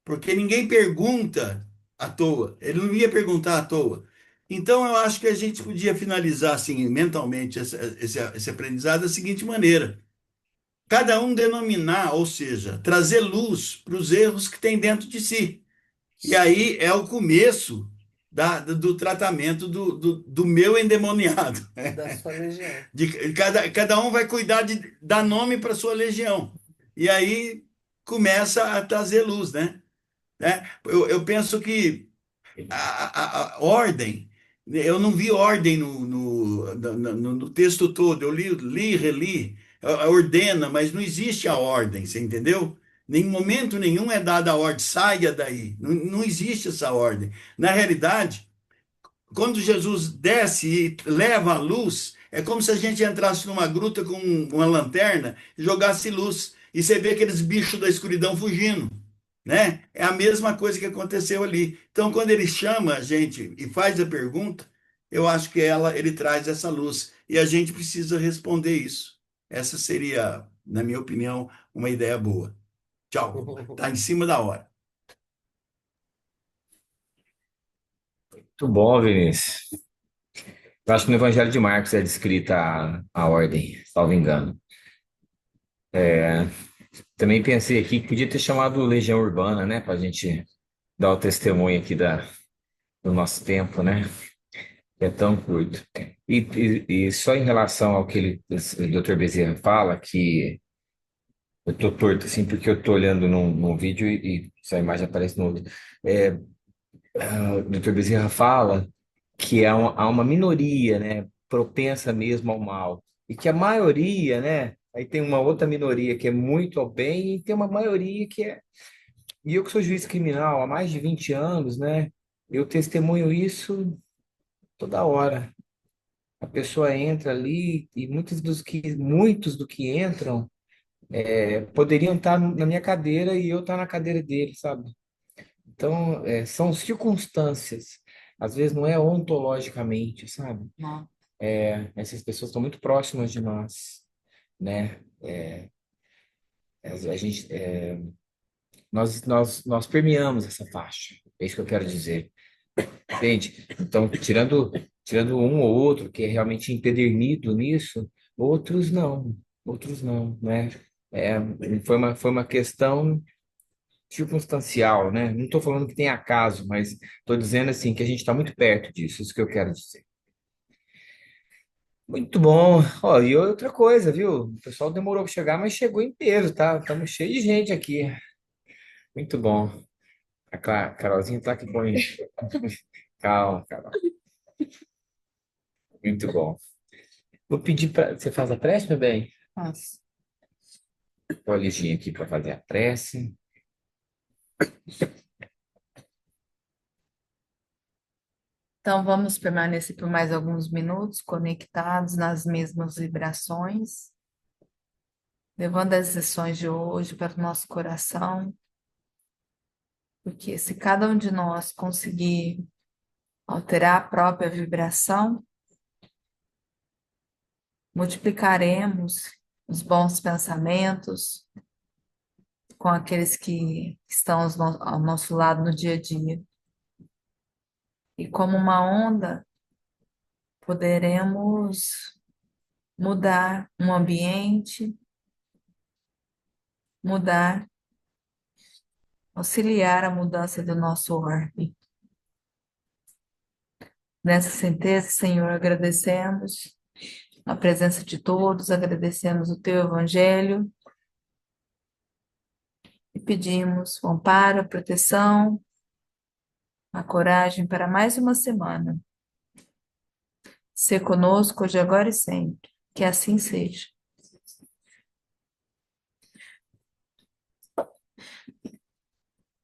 Porque ninguém pergunta à toa. Ele não ia perguntar à toa. Então, eu acho que a gente podia finalizar assim, mentalmente esse aprendizado da seguinte maneira: cada um denominar, ou seja, trazer luz para os erros que tem dentro de si. E aí é o começo do tratamento do meu endemoniado. Da sua legião. Cada um vai cuidar de dar nome para sua legião. E aí começa a trazer luz, né? Eu penso que a ordem, eu não vi ordem no texto todo, eu li, reli, ordena, mas não existe a ordem, você entendeu? Em momento nenhum é dada a ordem, saia daí, não existe essa ordem. Na realidade, quando Jesus desce e leva a luz, é como se a gente entrasse numa gruta com uma lanterna e jogasse luz, e você vê aqueles bichos da escuridão fugindo, né? É a mesma coisa que aconteceu ali. Então, quando ele chama a gente e faz a pergunta, eu acho que ele traz essa luz e a gente precisa responder isso. Essa seria, na minha opinião, uma ideia boa. Tchau. Tá em cima da hora. Muito bom, Vinícius. Eu acho que no Evangelho de Marcos é descrita a ordem, salvo engano. Também pensei aqui que podia ter chamado Legião Urbana, né? Para a gente dar o testemunho aqui do nosso tempo, né? É tão curto. E só em relação ao que o Dr. Bezerra fala, que eu tô torto assim, porque eu tô olhando num vídeo e essa imagem aparece no outro. É, o Dr. Bezerra fala que há uma minoria, né, propensa mesmo ao mal. E que a maioria, né, aí tem uma outra minoria que é muito ao bem e tem uma maioria que é. E eu que sou juiz criminal há mais de 20 anos, né, eu testemunho isso toda hora. A pessoa entra ali e muitos do que entram poderiam estar na minha cadeira e eu estar na cadeira dele, sabe? Então, são circunstâncias. Às vezes não é ontologicamente, sabe? Não. Essas pessoas estão muito próximas de nós, né? A gente, nós permeamos essa faixa. É isso que eu quero dizer. Entende? Então, tirando um ou outro que é realmente empedernido nisso, outros não, né? É, foi uma questão circunstancial, né? Não estou falando que tem acaso, mas estou dizendo assim que a gente está muito perto disso, isso que eu quero dizer. Muito bom. Ó, e outra coisa, viu? O pessoal demorou para chegar, mas chegou em peso, tá? Estamos cheios de gente aqui. Muito bom. A Carolzinha tá aqui com isso. Calma, Carol. Muito bom. Vou pedir para. Você faz a prece, meu bem? Nossa. Vou a listinha aqui para fazer a prece. Então, vamos permanecer por mais alguns minutos conectados nas mesmas vibrações, levando as lições de hoje para o nosso coração, porque se cada um de nós conseguir alterar a própria vibração, multiplicaremos os bons pensamentos com aqueles que estão ao nosso lado no dia a dia. E como uma onda, poderemos mudar um ambiente, auxiliar a mudança do nosso orbe. Nessa sentença, Senhor, agradecemos a presença de todos, agradecemos o Teu Evangelho e pedimos o amparo, a proteção, a coragem para mais uma semana. Ser conosco hoje, agora e sempre. Que assim seja.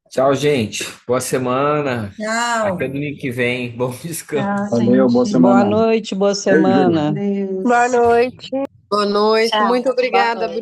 Tchau, gente. Boa semana. Tchau. Até domingo que vem. Bom descanso. Tchau, Valeu, boa gente. Boa semana. noite, boa Beijo. semana. Deus. Boa noite. Boa noite, Tchau. muito Boa obrigada, noite.